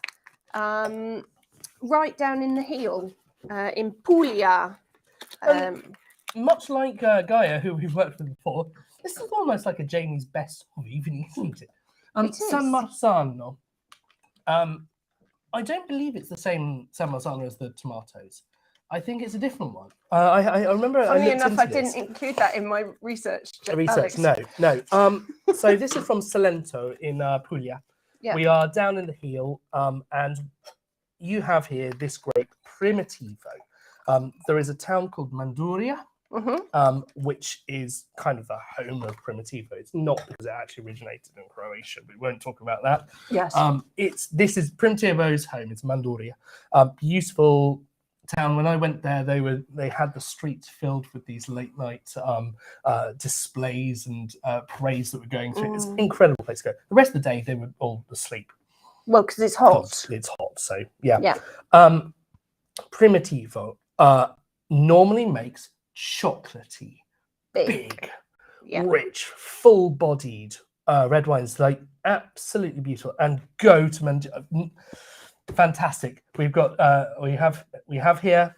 Right down in the heel, in Puglia. Much like Gaia, who we've worked with before, this is almost like a Jamie's best of evening, isn't it? San Marzano. I don't believe it's the same San Marzano as the tomatoes. I think it's a different one. I remember. Funny enough, I didn't include that in my research. Alex. No. So this is from Salento in Puglia. Yeah. We are down in the heel, and you have here this grape Primitivo. There is a town called Manduria, which is kind of the home of Primitivo. It's not because it actually originated in Croatia, but we won't talk about that. Yes. This is Primitivo's home. It's Manduria. Beautiful town. When I went there, they had the streets filled with these late night displays and parades that were going through. It's an incredible place to go. The rest of the day they were all asleep. Well, because it's hot. It's hot, so yeah. Yeah. Primitivo normally makes chocolatey, big rich, full-bodied red wines, like absolutely beautiful. And go to fantastic. We've got we have here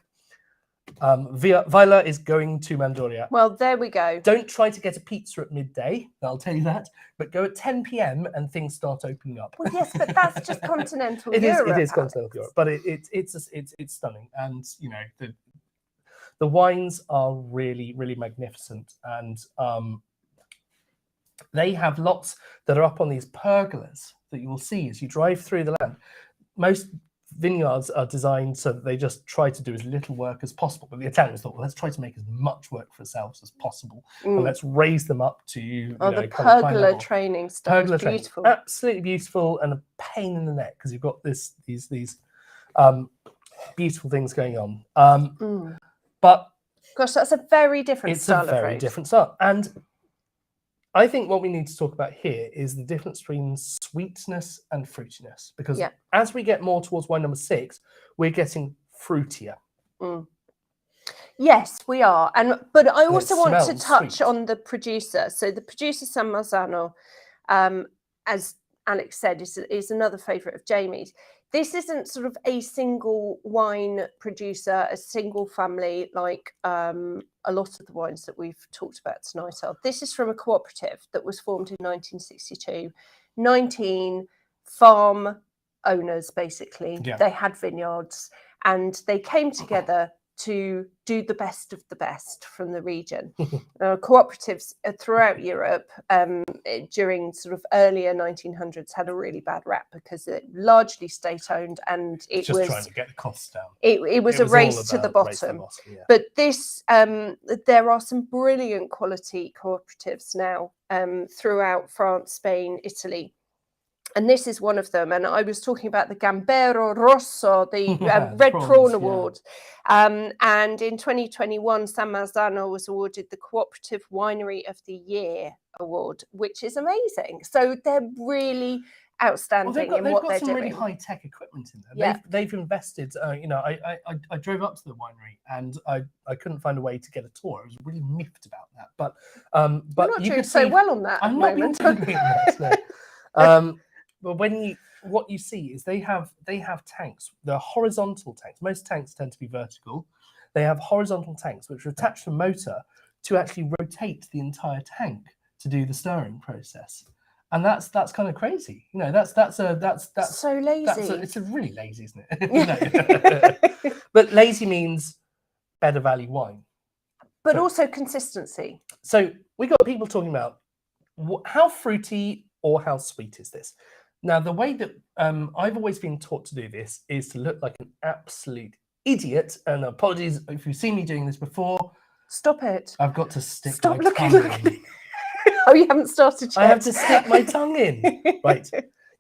Viola is going to Manduria. Well, there we go. Don't try to get a pizza at midday, I'll tell you that, but go at 10 p.m. and things start opening up. Well, yes, but that's just continental Europe. Europe. It is continental Europe, but it's stunning, and you know the wines are really, really magnificent, and they have lots that are up on these pergolas that you will see as you drive through the land. Most vineyards are designed so that they just try to do as little work as possible, but the Italians thought, well, let's try to make as much work for ourselves as possible, and let's raise them up to the pergola training stuff. Pergola training, beautiful, absolutely beautiful, and a pain in the neck because you've got these beautiful things going on. But gosh, that's a very different style. It's a very different style, and I think what we need to talk about here is the difference between sweetness and fruitiness, because as we get more towards wine number 6, we're getting fruitier. Yes, we are. But I also want to touch on the producer. So the producer, San Marzano, as Alex said, is another favourite of Jamie's. This isn't sort of a single wine producer, a single family, like a lot of the wines that we've talked about tonight are. This is from a cooperative that was formed in 1962. 19 farm owners, basically. Yeah. They had vineyards and they came together to do the best of the best from the region. Cooperatives throughout Europe during sort of earlier 1900s had a really bad rap because it largely state-owned, and it just was trying to get the costs down. It was a race to the bottom. But this, there are some brilliant quality cooperatives now throughout France, Spain, Italy. And this is one of them. And I was talking about the Gambero Rosso, the Red Prawn Award. And in 2021, San Marzano was awarded the Cooperative Winery of the Year award, which is amazing. So they're really outstanding in what they're doing. They've got some really high-tech equipment in there. Yeah. They've invested, I drove up to the winery and I couldn't find a way to get a tour. I was really miffed about that. But you're not doing so well on that. I'm not doing that, no. But what you see is they have tanks. They're horizontal tanks. Most tanks tend to be vertical. They have horizontal tanks which are attached to a motor to actually rotate the entire tank to do the stirring process. And that's kind of crazy. You know, that's so lazy. It's a really lazy, isn't it? But lazy means better value wine. But also consistency. So we got people talking about how fruity or how sweet is this? Now, the way that I've always been taught to do this is to look like an absolute idiot. And apologies if you've seen me doing this before. Stop it. I've got to stick Stop my looking tongue at in. me. Oh, you haven't started yet. I have to stick my tongue in. Right.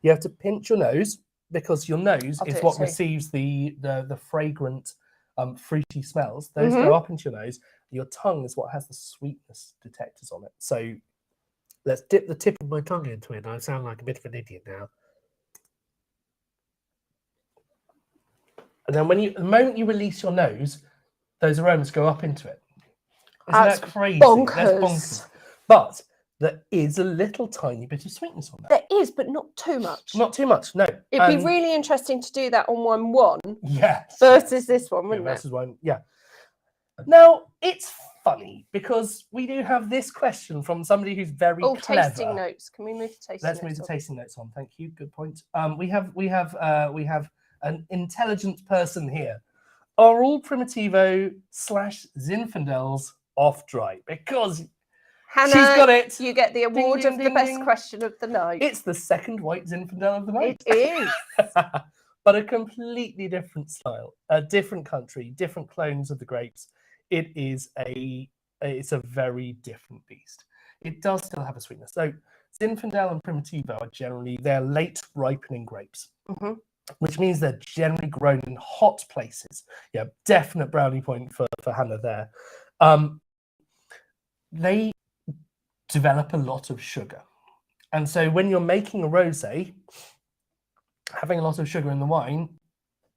You have to pinch your nose because your nose is what receives the fragrant, fruity smells. Those go up into your nose. Your tongue is what has the sweetness detectors on it. So let's dip the tip of my tongue into it. I sound like a bit of an idiot now. And then the moment you release your nose, those aromas go up into it. Isn't that crazy? Bonkers. That's bonkers. But there is a little tiny bit of sweetness on that. There is, but not too much. Not too much, no. It'd be really interesting to do that on one yes, versus this one, wouldn't it? Versus one, yeah. Now, it's funny because we do have this question from somebody who's very clever. Tasting notes. Can we move to tasting notes? Let's move to tasting notes on. Thank you. Good point. We have an intelligent person here. Are all Primitivo / Zinfandels off dry? Because Hannah, she's got it. You get the award Ding, of ding, the best ding. question of the night. It's the second white Zinfandel of the night. It is. But a completely different style, a different country, different clones of the grapes. It's a very different beast. It does still have a sweetness. So Zinfandel and Primitivo are they're late ripening grapes, which means they're generally grown in hot places. Yeah, definite brownie point for Hannah there. They develop a lot of sugar. And so when you're making a rosé, having a lot of sugar in the wine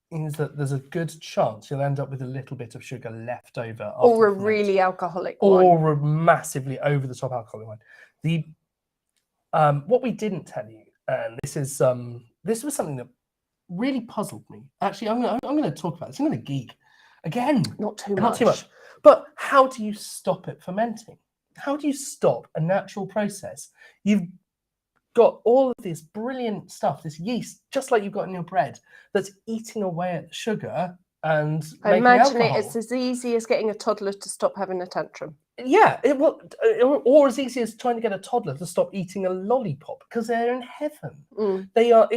means that there's a good chance you'll end up with a little bit of sugar left over. Or a really alcoholic wine. Or a massively over-the-top alcoholic wine. What we didn't tell you, and this was something that really puzzled me. Actually, I'm going to talk about this. I'm going to geek. Again, not too much. But how do you stop it fermenting? How do you stop a natural process? You've got all of this brilliant stuff, this yeast, just like you've got in your bread, that's eating away at the sugar and I making imagine alcohol. it's as easy as getting a toddler to stop having a tantrum. Yeah, or as easy as trying to get a toddler to stop eating a lollipop because they're in heaven. They are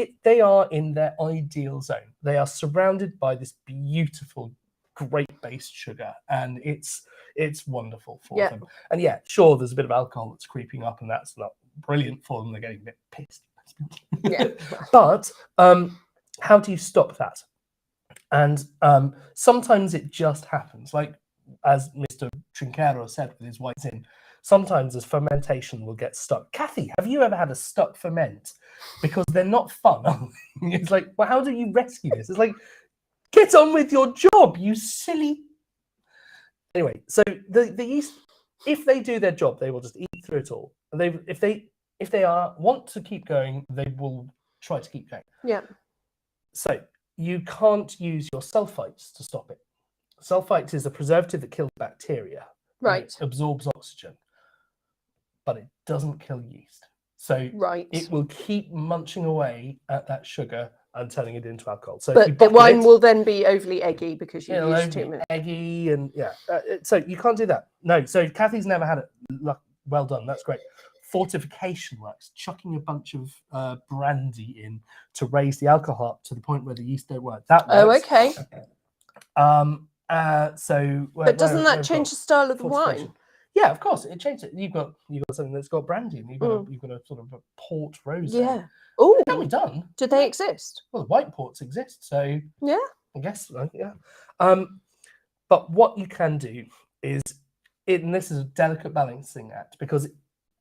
in their ideal zone. They are surrounded by this beautiful grape-based sugar, and it's wonderful for them. And yeah, sure, there's a bit of alcohol that's creeping up, and that's not brilliant for them. They're getting a bit pissed. Yeah. But how do you stop that? And sometimes it just happens, like as Mr. Trinquero said with his white zin. Sometimes this fermentation will get stuck. Kathy, have you ever had a stuck ferment? Because they're not fun. It's like, well, how do you rescue this? It's like, get on with your job, you silly. Anyway, so the yeast, if they do their job, they will just eat through it all. And if they want to keep going, they will try to keep going. Yeah. So you can't use your sulfites to stop it. Sulfites is a preservative that kills bacteria. Right. It absorbs oxygen, but it doesn't kill yeast. So it will keep munching away at that sugar and turning it into alcohol. So but the wine will then be overly eggy because you used too much. Eggy and so you can't do that. No. So Kathy's never had it. Well done. That's great. Fortification works. Chucking a bunch of brandy in to raise the alcohol up to the point where the yeast don't work. That works. Oh, okay. But doesn't that change the style of the wine? Yeah, of course, it changes it. You've got something that's got brandy, and you've got a sort of a port rosé. Yeah. Oh, can be done. Do they exist? Well, the white ports exist, so yeah, I guess yeah. But what you can do is, and this is a delicate balancing act, because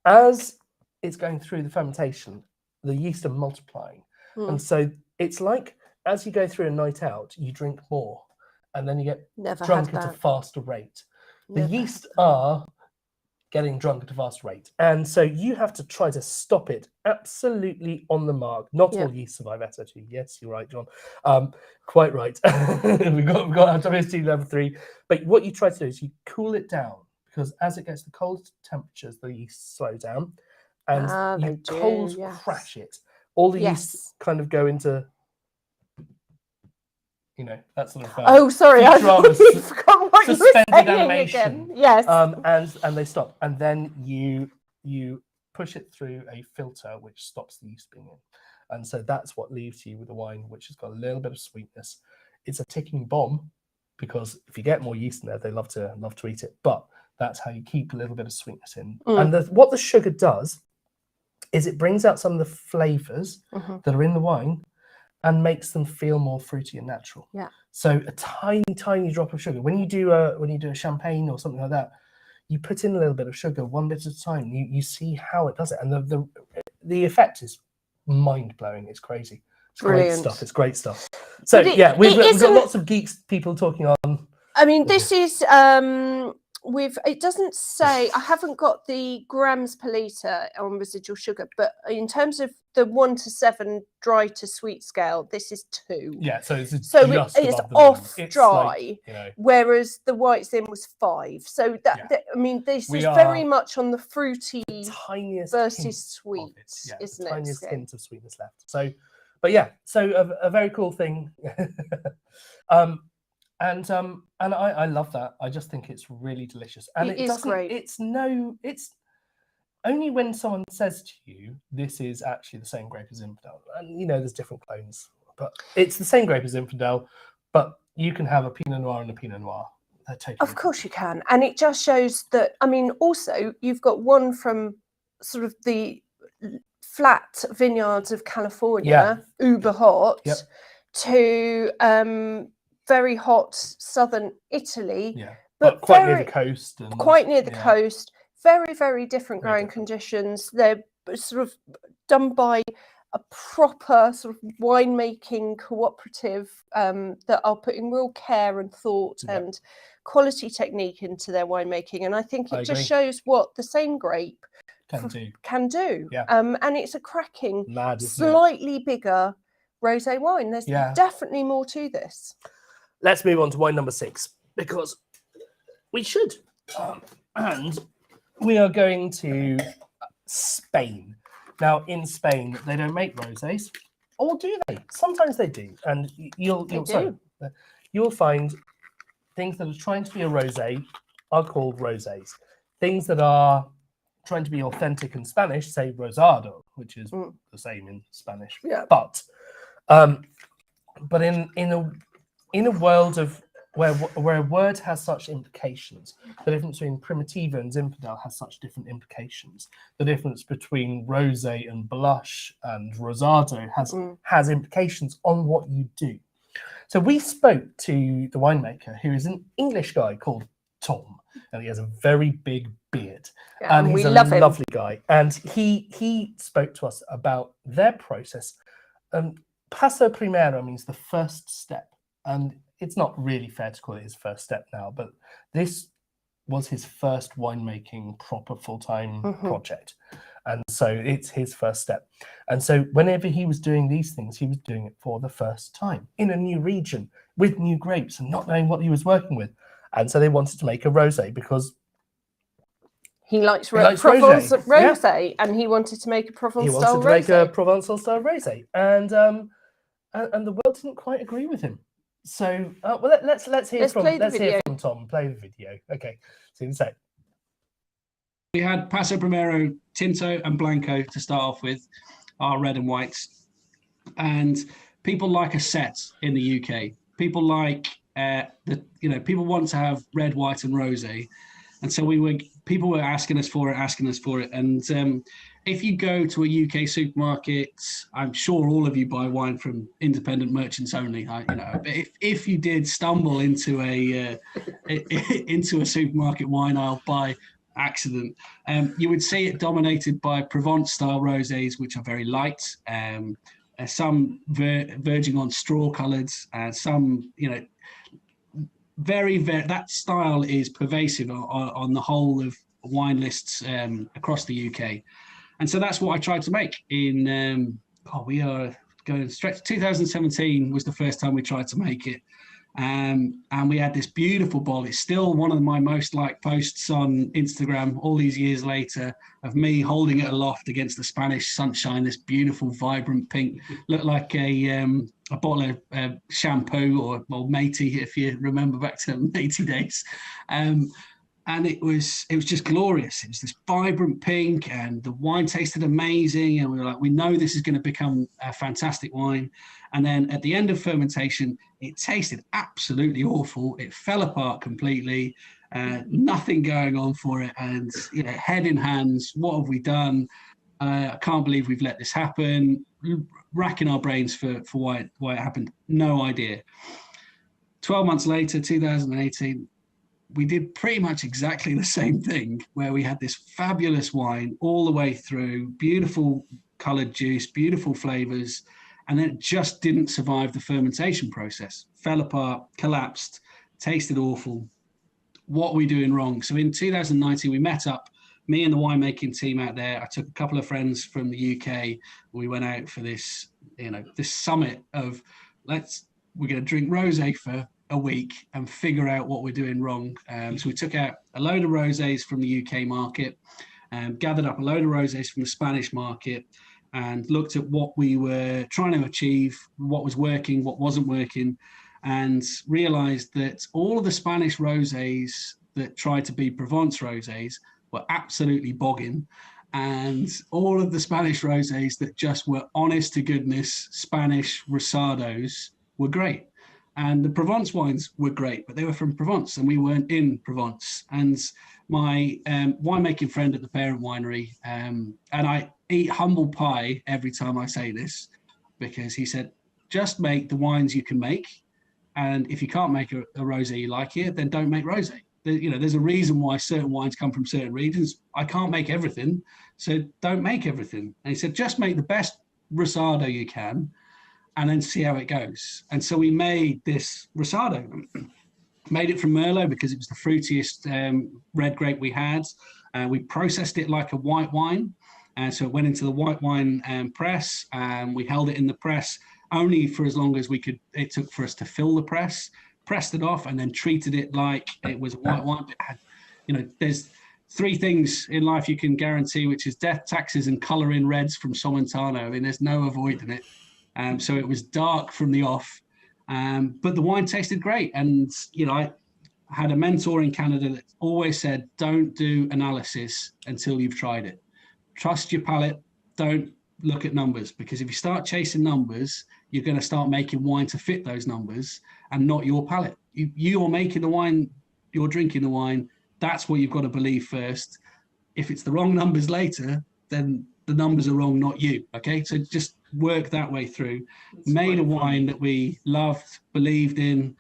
as it's going through the fermentation, the yeast are multiplying, and so it's like as you go through a night out, you drink more, and then you get drunk at a faster rate. The yeast are getting drunk at a fast rate, and so you have to try to stop it absolutely on the mark. Not all yeast survive SO2. Yes, you're right, John. Quite right. we've got our WST level 3. But what you try to do is you cool it down, because as it gets to cold temperatures, the yeast slow down, and they you do, cold yes. crash it. All the Yes. yeast kind of go into, that sort of. Oh, sorry, I forgot what you were suspended saying animation. again. Yes. And they stop, and then you push it through a filter which stops the yeast being in, and so that's what leaves you with a wine which has got a little bit of sweetness. It's a ticking bomb, because if you get more yeast in there, they love to eat it. But that's how you keep a little bit of sweetness in. And what the sugar does is it brings out some of the flavors that are in the wine and makes them feel more fruity and natural. Yeah. So a tiny drop of sugar. When you do a champagne or something like that, you put in a little bit of sugar, one bit at a time. You see how it does it, and the effect is mind blowing. It's crazy. It's Brilliant. great stuff. It's great stuff. So we've got lots of geeks people talking on. I mean, this is it doesn't say, I haven't got the grams per litre on residual sugar, but in terms of the 1 to 7 dry to sweet scale, this is 2. Yeah, so it's just it's above the off minimum. It's dry, like, whereas the white zin was 5. So I mean, this is very much on the fruity tiniest versus sweet, isn't the it? tiniest hint of sweetness left. So, but yeah, so a very cool thing. And I love that. I just think it's really delicious. And it doesn't, great. It's only when someone says to you, this is actually the same grape as Infidel. And there's different clones, but it's the same grape as Infidel, but you can have a Pinot Noir and a Pinot Noir. Of course you can. And it just shows that, I mean, also you've got one from sort of the flat vineyards of California, uber hot, to very hot southern Italy, but quite near the coast. Quite near the coast. Very, very different growing conditions. They're sort of done by a proper sort of winemaking cooperative that are putting real care and thought and quality technique into their winemaking. And I think it just shows what the same grape can do. Yeah. And it's a cracking, slightly bigger rosé wine. There's definitely more to this. Let's move on to wine number 6, because we should. And we are going to Spain. Now, in Spain, they don't make rosés, or do they? Sometimes they do. And you'll find things that are trying to be a rosé are called rosés. Things that are trying to be authentic in Spanish, say rosado, which is the same in Spanish. Yeah. But in a world of where a word has such implications, the difference between Primitivo and Zinfandel has such different implications. The difference between rosé and blush and rosado has implications on what you do. So we spoke to the winemaker, who is an English guy called Tom, and he has a very big beard, and he's a lovely guy. And he spoke to us about their process. Paso primero means the first step, and it's not really fair to call it his first step now, but this was his first winemaking proper full-time project. And so it's his first step. And so whenever he was doing these things, he was doing it for the first time in a new region with new grapes and not knowing what he was working with. And so they wanted to make a rosé because he likes rosé, and he wanted to make a Provence-style rosé. And the world didn't quite agree with him. So let's hear from Tom. Play the video. Okay. See you in a sec. We had Paso Primero, Tinto and Blanco to start off with, our red and whites. And people like a set in the UK. People like people want to have red, white and rosé. And so people were asking us for it. And if you go to a UK supermarket, I'm sure all of you buy wine from independent merchants only. If you did stumble into a supermarket wine aisle by accident, you would see it dominated by Provence-style rosés, which are very light. Some verging on straw-coloured, some very that style is pervasive on the whole of wine lists across the UK. And so that's what I tried to make in, we are going straight to 2017 was the first time we tried to make it. And we had this beautiful bottle. It's still one of my most liked posts on Instagram all these years later, of me holding it aloft against the Spanish sunshine, this beautiful, vibrant pink, looked like a bottle of shampoo or matey, if you remember back to matey days. And it was just glorious. It was this vibrant pink, and the wine tasted amazing. And we were like, we know this is going to become a fantastic wine. And then at the end of fermentation, it tasted absolutely awful. It fell apart completely. Nothing going on for it. And head in hands, what have we done? I can't believe we've let this happen. Racking our brains for why it happened. No idea. 12 months later, 2018. We did pretty much exactly the same thing, where we had this fabulous wine all the way through, beautiful colored juice, beautiful flavors, and then it just didn't survive the fermentation process. Fell apart, collapsed, tasted awful. What are we doing wrong? So in 2019, we met up, me and the winemaking team out there. I took a couple of friends from the UK. We went out for this, this summit of we're going to drink rosé for a week and figure out what we're doing wrong. So we took out a load of rosés from the UK market, gathered up a load of rosés from the Spanish market, and looked at what we were trying to achieve, what was working, what wasn't working, and realized that all of the Spanish rosés that tried to be Provence rosés were absolutely bogging. And all of the Spanish rosés that just were honest to goodness Spanish rosados were great. And the Provence wines were great, but they were from Provence and we weren't in Provence. And my winemaking friend at the parent winery, and I eat humble pie every time I say this, because he said, just make the wines you can make. And if you can't make a rosé you like here, then don't make rosé. There's a reason why certain wines come from certain regions. I can't make everything, so don't make everything. And he said, just make the best rosado you can, and then see how it goes. And so we made this rosado, made it from Merlot because it was the fruitiest red grape we had. We processed it like a white wine. So it went into the white wine press, and we held it in the press only for as long as it took for us to fill the press, pressed it off, and then treated it like it was a white wine. There's three things in life you can guarantee, which is death, taxes, and color in reds from Somontano. I mean, there's no avoiding it. So it was dark from the off, but the wine tasted great. And, I had a mentor in Canada that always said, don't do analysis until you've tried it. Trust your palate. Don't look at numbers, because if you start chasing numbers, you're going to start making wine to fit those numbers and not your palate. You're making the wine, you're drinking the wine. That's what you've got to believe first. If it's the wrong numbers later, then the numbers are wrong, not you. Okay, so just work that way through. Made a wine that we loved, believed in,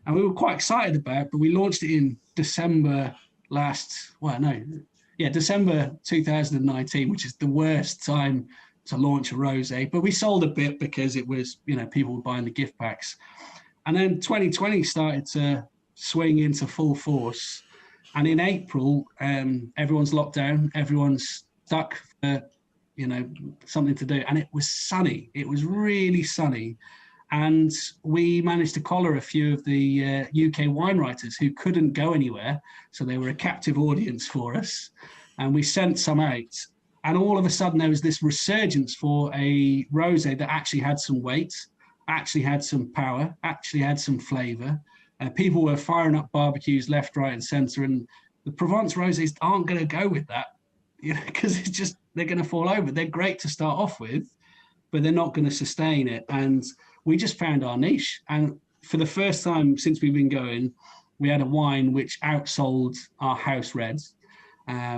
and we were quite excited about, but we launched it in December 2019, which is the worst time to launch a rosé. But we sold a bit because it was, people were buying the gift packs. And then 2020 started to swing into full force. And in April, everyone's locked down, everyone's stuck for something to do, and it was sunny. It was really sunny, and we managed to collar a few of the UK wine writers who couldn't go anywhere, so they were a captive audience for us, and we sent some out. And all of a sudden there was this resurgence for a rosé that actually had some weight, actually had some power, actually had some flavor. People were firing up barbecues left, right, and center, and the Provence rosés aren't going to go with that, because it's just, they're going to fall over. They're great to start off with, but they're not going to sustain it. And we just found our niche. And for the first time since we've been going, we had a wine which outsold our house reds.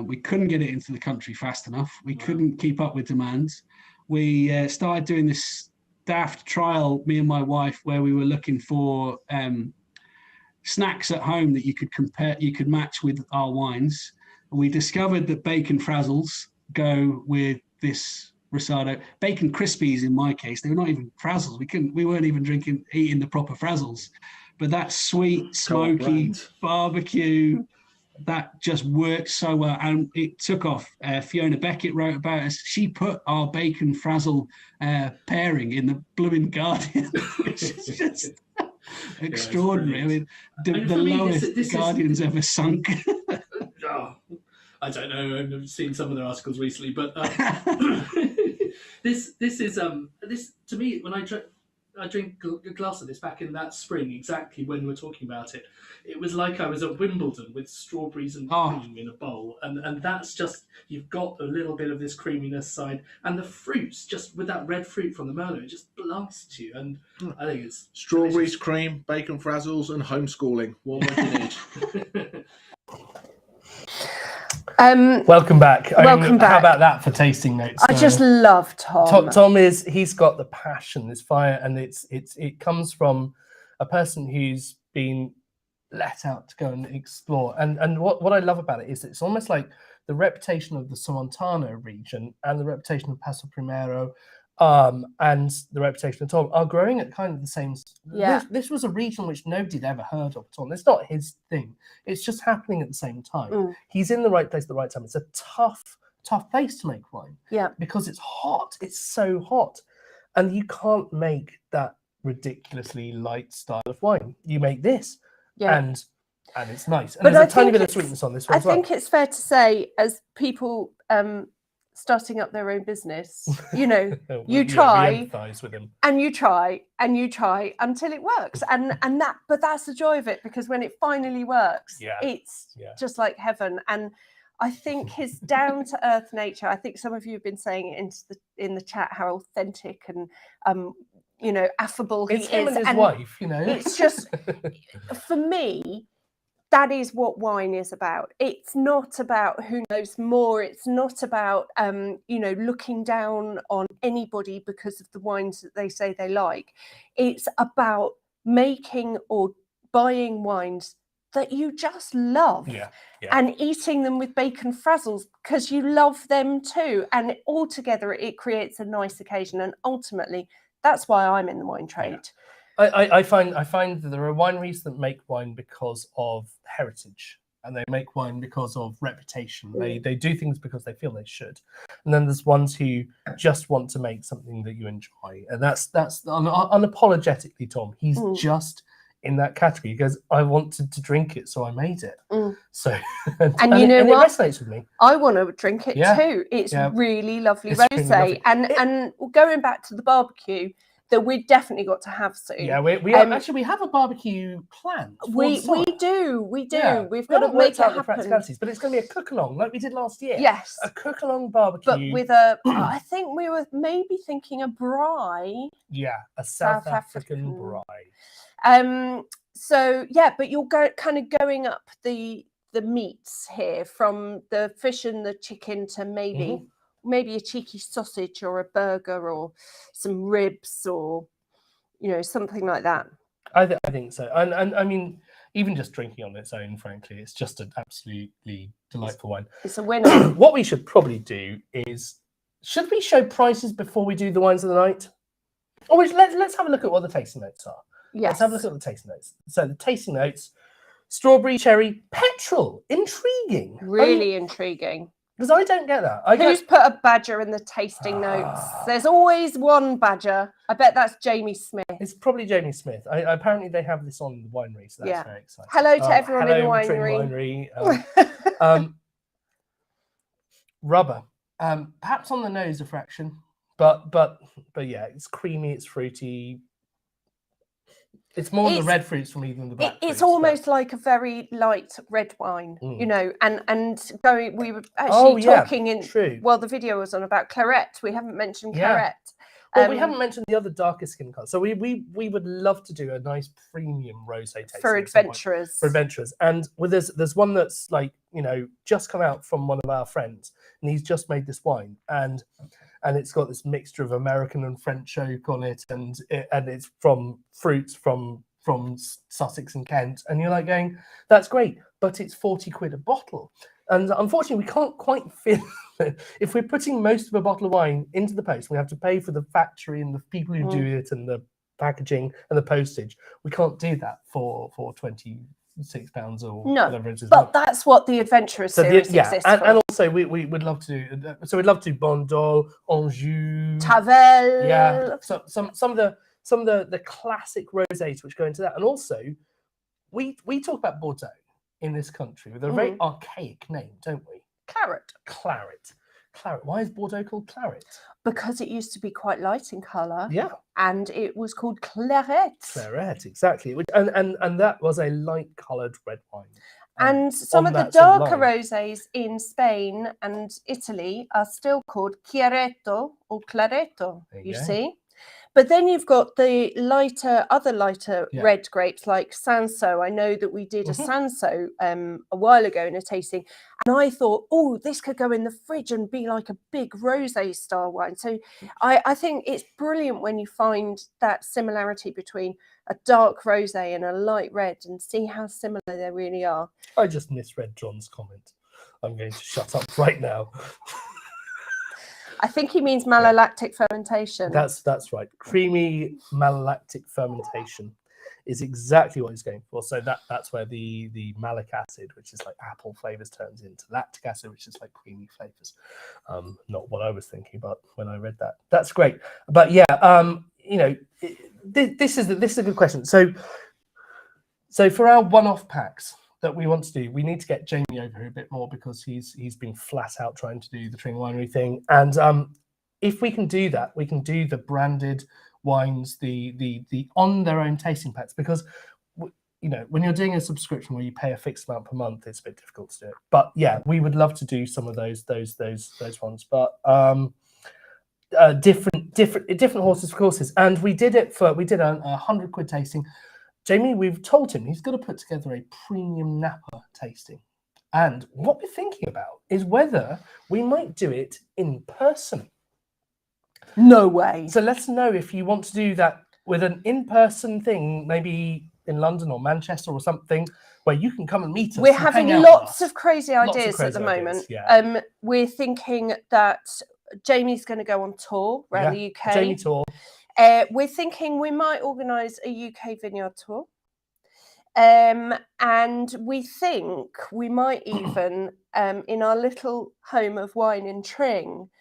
We couldn't get it into the country fast enough. We couldn't keep up with demand. We started doing this daft trial, me and my wife, where we were looking for snacks at home that you could match with our wines. We discovered that bacon frazzles go with this rosado. Bacon crispies, in my case, they were not even frazzles. We weren't even eating the proper frazzles. But that sweet, smoky barbecue, that just worked so well, and it took off. Fiona Beckett wrote about us. She put our bacon frazzle pairing in the blooming Guardian, which is just extraordinary. I mean, And the for me, lowest Guardian's ever sunk. Oh, I don't know. I've seen some of their articles recently, but this is this to me when I drink a glass of this back in that spring, exactly when we're talking about it. It was like I was at Wimbledon with strawberries and cream in a bowl, and that's just, you've got a little bit of this creaminess side, and the fruits, just with that red fruit from the Merlot, it just blasts you, and I think it's strawberries, delicious. cream, bacon frazzles, and homeschooling. What more do you need? Welcome back. Welcome back. How about that for tasting notes? I just love Tom. Tom he's got the passion, this fire, and it comes from a person who's been let out to go and explore. And what I love about it is it's almost like the reputation of the Somontano region and the reputation of Passo Primero and the reputation of Tom are growing at kind of the same. Yeah. This was a region which nobody had ever heard of, Tom. It's not his thing. It's just happening at the same time. He's in the right place at the right time. It's a tough place to make wine. Yeah. Because it's hot. It's so hot. And you can't make that ridiculously light style of wine. You make this. Yeah. And it's nice. And but there's a tiny bit of sweetness on this one. I think it's fair to say, as people starting up their own business, you know, you try with him. and you try until it works, and that's the joy of it, because when it finally works, it's just like heaven. And I think his down to earth nature, I think some of you have been saying it in the chat, how authentic and you know, affable he is. Him and his wife, you know. It's just, for me, that is what wine is about. It's not about who knows more. It's not about, you know, looking down on anybody because of the wines that they say they like. It's about making or buying wines that you just love and eating them with bacon frazzles because you love them too. And altogether, it creates a nice occasion. And ultimately, that's why I'm in the wine trade. I find that there are wineries that make wine because of heritage, and they make wine because of reputation. They do things because they feel they should. And then there's ones who just want to make something that you enjoy. And that's unapologetically Tom. He's just in that category. He goes, I wanted to drink it, so I made it. So and you know what? It resonates with me. I want to drink it too. It's really lovely rosé. Really and going back to the barbecue that we definitely got to have soon. Yeah, we have a barbecue planned. We do. Yeah. We've got to make it happen. Practicalities, but it's going to be a cook along like we did last year. Yes, a cook along barbecue, but with a. I think we were maybe thinking a braai. Yeah, a South African braai. So but you're kind of going up the meats here, from the fish and the chicken to maybe a cheeky sausage or a burger or some ribs or, you know, something like that. I think so. And I mean, even just drinking on its own, frankly, it's just an absolutely delightful wine. It's a winner. What we should probably do is, should we show prices before we do the wines of the night? Or let's have a look at what the tasting notes are. Yes. Let's have a look at the tasting notes. So the tasting notes: strawberry, cherry, petrol. Intriguing. Really intriguing. Because I don't get that. Who's put a badger in the tasting notes? There's always one badger. I bet that's Jamie Smith. It's probably Jamie Smith. Apparently they have this on the winery, so that's very exciting. Hello to everyone in the winery. Rubber. Perhaps on the nose a fraction, but yeah, it's creamy, it's fruity. It's more the red fruits from even the black fruits. It's almost like a very light red wine, you know, and we were actually talking in, well, the video was on about claret. We haven't mentioned claret. Well, we haven't mentioned the other darker skin colours. So we would love to do a nice premium rosé tasting for adventurers. And there's one that's like, you know, just come out from one of our friends, and he's just made this wine, and it's got this mixture of American and French oak on it, and it's from fruits from Sussex and Kent, and you're like going, that's great, but it's 40 quid a bottle. And unfortunately, we can't quite fit. If we're putting most of a bottle of wine into the post, we have to pay for the factory and the people who do it and the packaging and the postage. We can't do that for £26 or whatever it is. But that's what the Adventurers series exists for. And also we would love to do. So we'd love to do Bordeaux, Anjou, Tavel. Yeah. So some of the some of the classic rosés which go into that. And also, we talk about Bordeaux in this country with a very archaic name, don't we? Claret. Claret. Why is Bordeaux called claret? Because it used to be quite light in colour. Yeah. And it was called claret. Claret, exactly. And that was a light-coloured red wine. And some of the darker rosés in Spain and Italy are still called Chiaretto or Claretto, you see. But then you've got the other lighter red grapes like Sanso. I know that we did a Sanso a while ago in a tasting, and I thought, oh, this could go in the fridge and be like a big rosé style wine. So I think it's brilliant when you find that similarity between a dark rosé and a light red and see how similar they really are. I just misread John's comment. I'm going to shut up right now. I think he means malolactic fermentation. That's right. Creamy malolactic fermentation is exactly what he's going for. So that's where the malic acid, which is like apple flavors, turns into lactic acid, which is like creamy flavors. Not what I was thinking about when I read that. That's great. But yeah, this is a good question. So for our one-off packs that we want to do, we need to get Jamie over here a bit more because he's been flat out trying to do the Tring Winery thing. And if we can do that, we can do the branded wines, the on their own tasting packs, because when you're doing a subscription where you pay a fixed amount per month, it's a bit difficult to do it. But yeah, we would love to do some of those ones. But different horses for courses, and we did a 100 quid tasting. Jamie, we've told him he's got to put together a premium Napa tasting. And what we're thinking about is whether we might do it in person. No way. So let us know if you want to do that with an in-person thing, maybe in London or Manchester or something, where you can come and meet us. We're having lots of crazy ideas at the moment. Yeah. We're thinking that Jamie's going to go on tour around the UK. Jamie tour. We're thinking we might organise a UK vineyard tour. And we think we might even, in our little home of wine in Tring,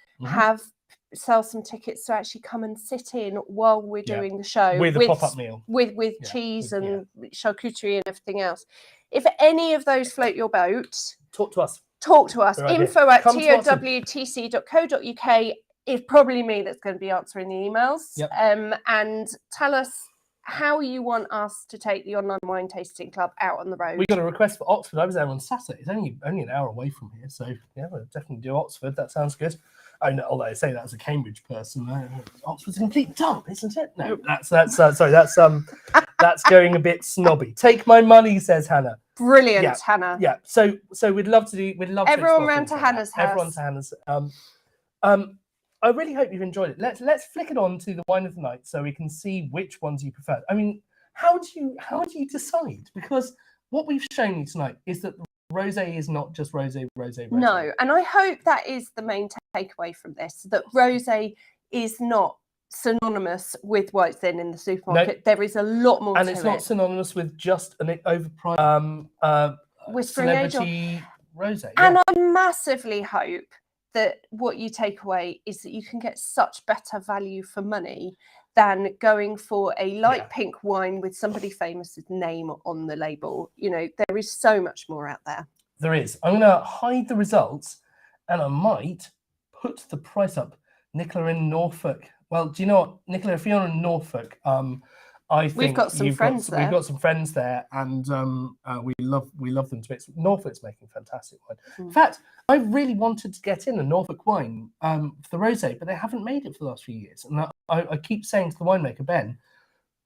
sell some tickets to actually come and sit in while we're doing the show. With a pop-up meal. With cheese and charcuterie and everything else. If any of those float your boat, talk to us. info@towtc.co.uk. It's probably me that's going to be answering the emails. Yep. And tell us how you want us to take the online wine tasting club out on the road. We got a request for Oxford. I was there on Saturday. It's only an hour away from here, so yeah, we'll definitely do Oxford. That sounds good. Although I say that as a Cambridge person, Oxford's a complete dump, isn't it? No, that's going a bit snobby. Take my money, says Hannah. Brilliant, Hannah. Yeah. So we'd love to everyone round to Hannah's house. Everyone to Hannah's. I really hope you've enjoyed it. Let's flick it on to the wine of the night so we can see which ones you prefer. I mean, how do you decide? Because what we've shown you tonight is that rosé is not just rosé. No, and I hope that is the main takeaway from this, that rosé is not synonymous with white thin in the supermarket. No. There is a lot more and to it. And it's not synonymous with just an overpriced Whispering celebrity rosé. And I massively hope that what you take away is that you can get such better value for money than going for a light pink wine with somebody famous's name on the label. There is so much more out there. There is. I'm going to hide the results and I might put the price up. Nicola in Norfolk. Well, do you know what, Nicola, if you're in Norfolk, I think we've got some friends there. We've got some friends there, and we love them to bits. Norfolk's making fantastic wine. In fact, I really wanted to get in a Norfolk wine for the rosé, but they haven't made it for the last few years. And I keep saying to the winemaker, Ben,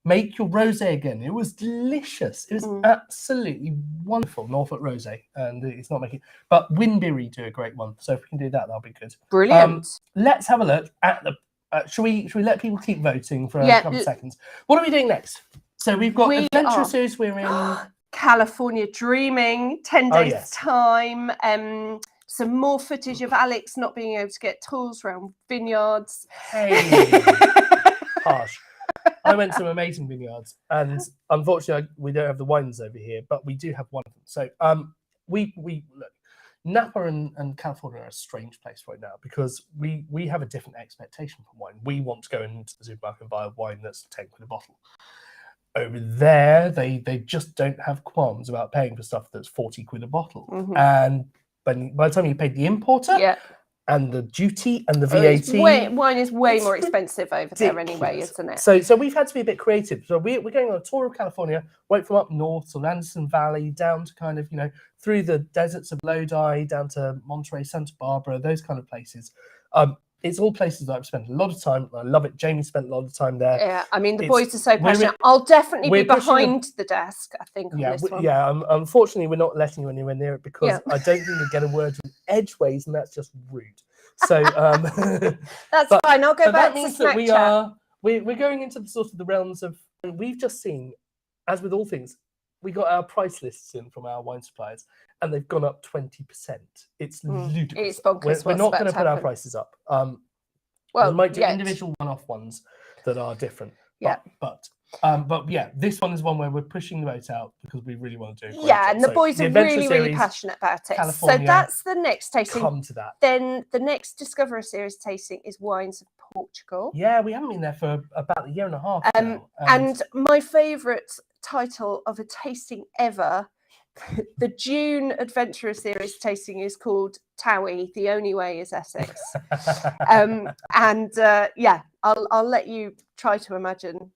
make your rosé again. It was delicious. It was absolutely wonderful, Norfolk rosé, and it's not making. But Winberry do a great one, so if we can do that, that'll be good. Brilliant. Let's have a look at the. Should we let people keep voting for a couple of seconds? What are we doing next? So we've got Adventure Series. We're in California Dreaming, 10 days time. Some more footage of Alex not being able to get tools around vineyards. Hey, harsh. I went to some amazing vineyards, and unfortunately, we don't have the wines over here, but we do have one of them. So we look. Napa and California are a strange place right now because we have a different expectation from wine. We want to go into the supermarket and buy a wine that's 10 quid a bottle. Over there, they just don't have qualms about paying for stuff that's 40 quid a bottle. And by the time you paid the importer and the duty and the VAT, wine is way more expensive over there anyway, isn't it? So we've had to be a bit creative. So we're going on a tour of California, right from up north to Anderson Valley, down to kind of, through the deserts of Lodi, down to Monterey, Santa Barbara, those kind of places. It's all places that I've spent a lot of time. I love it. Jamie spent a lot of time there. Yeah, I mean, the boys are so passionate. I'll definitely be behind the desk, I think, on this one. Yeah, unfortunately, we're not letting you anywhere near it because I don't think you get a word in edgeways, and that's just rude. So that's fine. I'll go back to snack chat. We're going into the sort of the realms of, we've just seen, as with all things, we got our price lists in from our wine suppliers, and they've gone up 20%. It's ludicrous. It's bonkers. We're not going to put our prices up. We might do individual one-off ones that are different. But yeah, this one is one where we're pushing the boat out because we really want to do it. And the boys are really passionate about it. California, so that's the next tasting. Come to that. Then the next Discover Series tasting is Wines of Portugal. Yeah, we haven't been there for about a year and a half now. And my favourite title of a tasting ever, the June Adventurer Series tasting, is called Towie, The Only Way is Essex. I'll let you try to imagine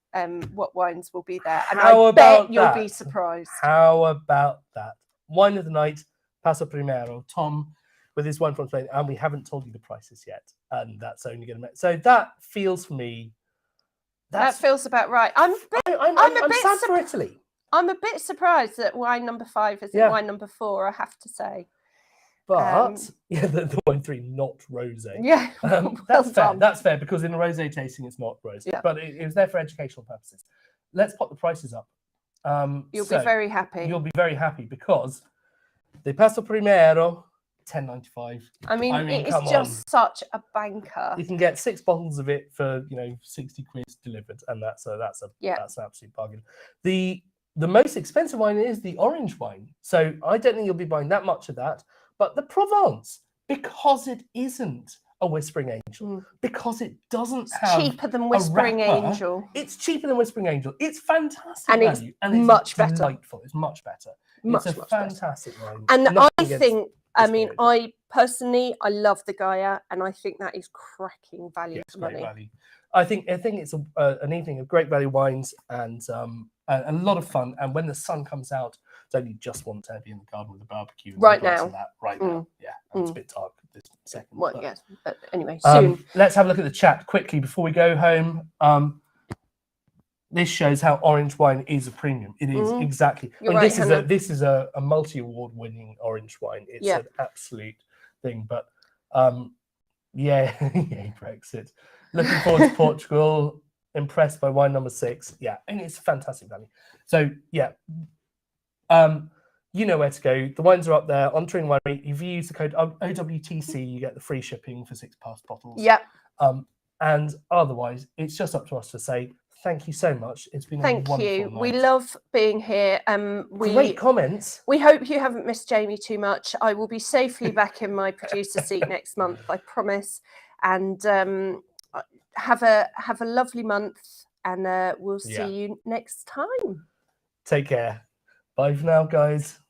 what wines will be there, and I bet you'll be surprised. How about that? Wine of the night, Paso Primero, Tom with his wine from Spain, and we haven't told you the prices yet, and that's only going to make, so that feels for me. That feels about right. I'm sad for Italy. I'm a bit surprised that wine number 5 isn't wine number 4, I have to say. But the wine 3, not rosé. Yeah, that's fair. That's fair because in a rosé tasting, it's not rosé. Yeah. But it was there for educational purposes. Let's pop the prices up. You'll be very happy. You'll be very happy because the Paso Primero, $10.95. I mean it's just such a banker. You can get 6 bottles of it for 60 quid delivered, and that's an absolute bargain. The most expensive wine is the orange wine. So I don't think you'll be buying that much of that. But the Provence, because it isn't a Whispering Angel, because it doesn't have cheaper than Whispering Angel. It's cheaper than Whispering Angel. It's fantastic and value. It's much better. Delightful. It's much better. It's a fantastic wine. And I think, I personally, I love the Gaia, and I think that is cracking value for money. Value. I think it's an evening of great value wines and a lot of fun. And when the sun comes out, don't you just want to be in the garden with a barbecue? Right now. Yeah. It's a bit dark this second. Well, yes. But anyway, soon. Let's have a look at the chat quickly before we go home. This shows how orange wine is a premium. It is exactly. This is a multi-award winning orange wine. It's an absolute thing. But yay Brexit. Looking forward to Portugal. Impressed by wine number 6. Yeah, and it's fantastic value. So yeah, you know where to go. The wines are up there on Tring Winery. If you use the code OWTC, you get the free shipping for 6 past bottles. Yeah. And otherwise, it's just up to us to say thank you so much. It's been a wonderful night. We love being here. Great comments. We hope you haven't missed Jamie too much. I will be safely back in my producer seat next month, I promise. And have a lovely month, and we'll see you next time. Take care. Bye for now, guys.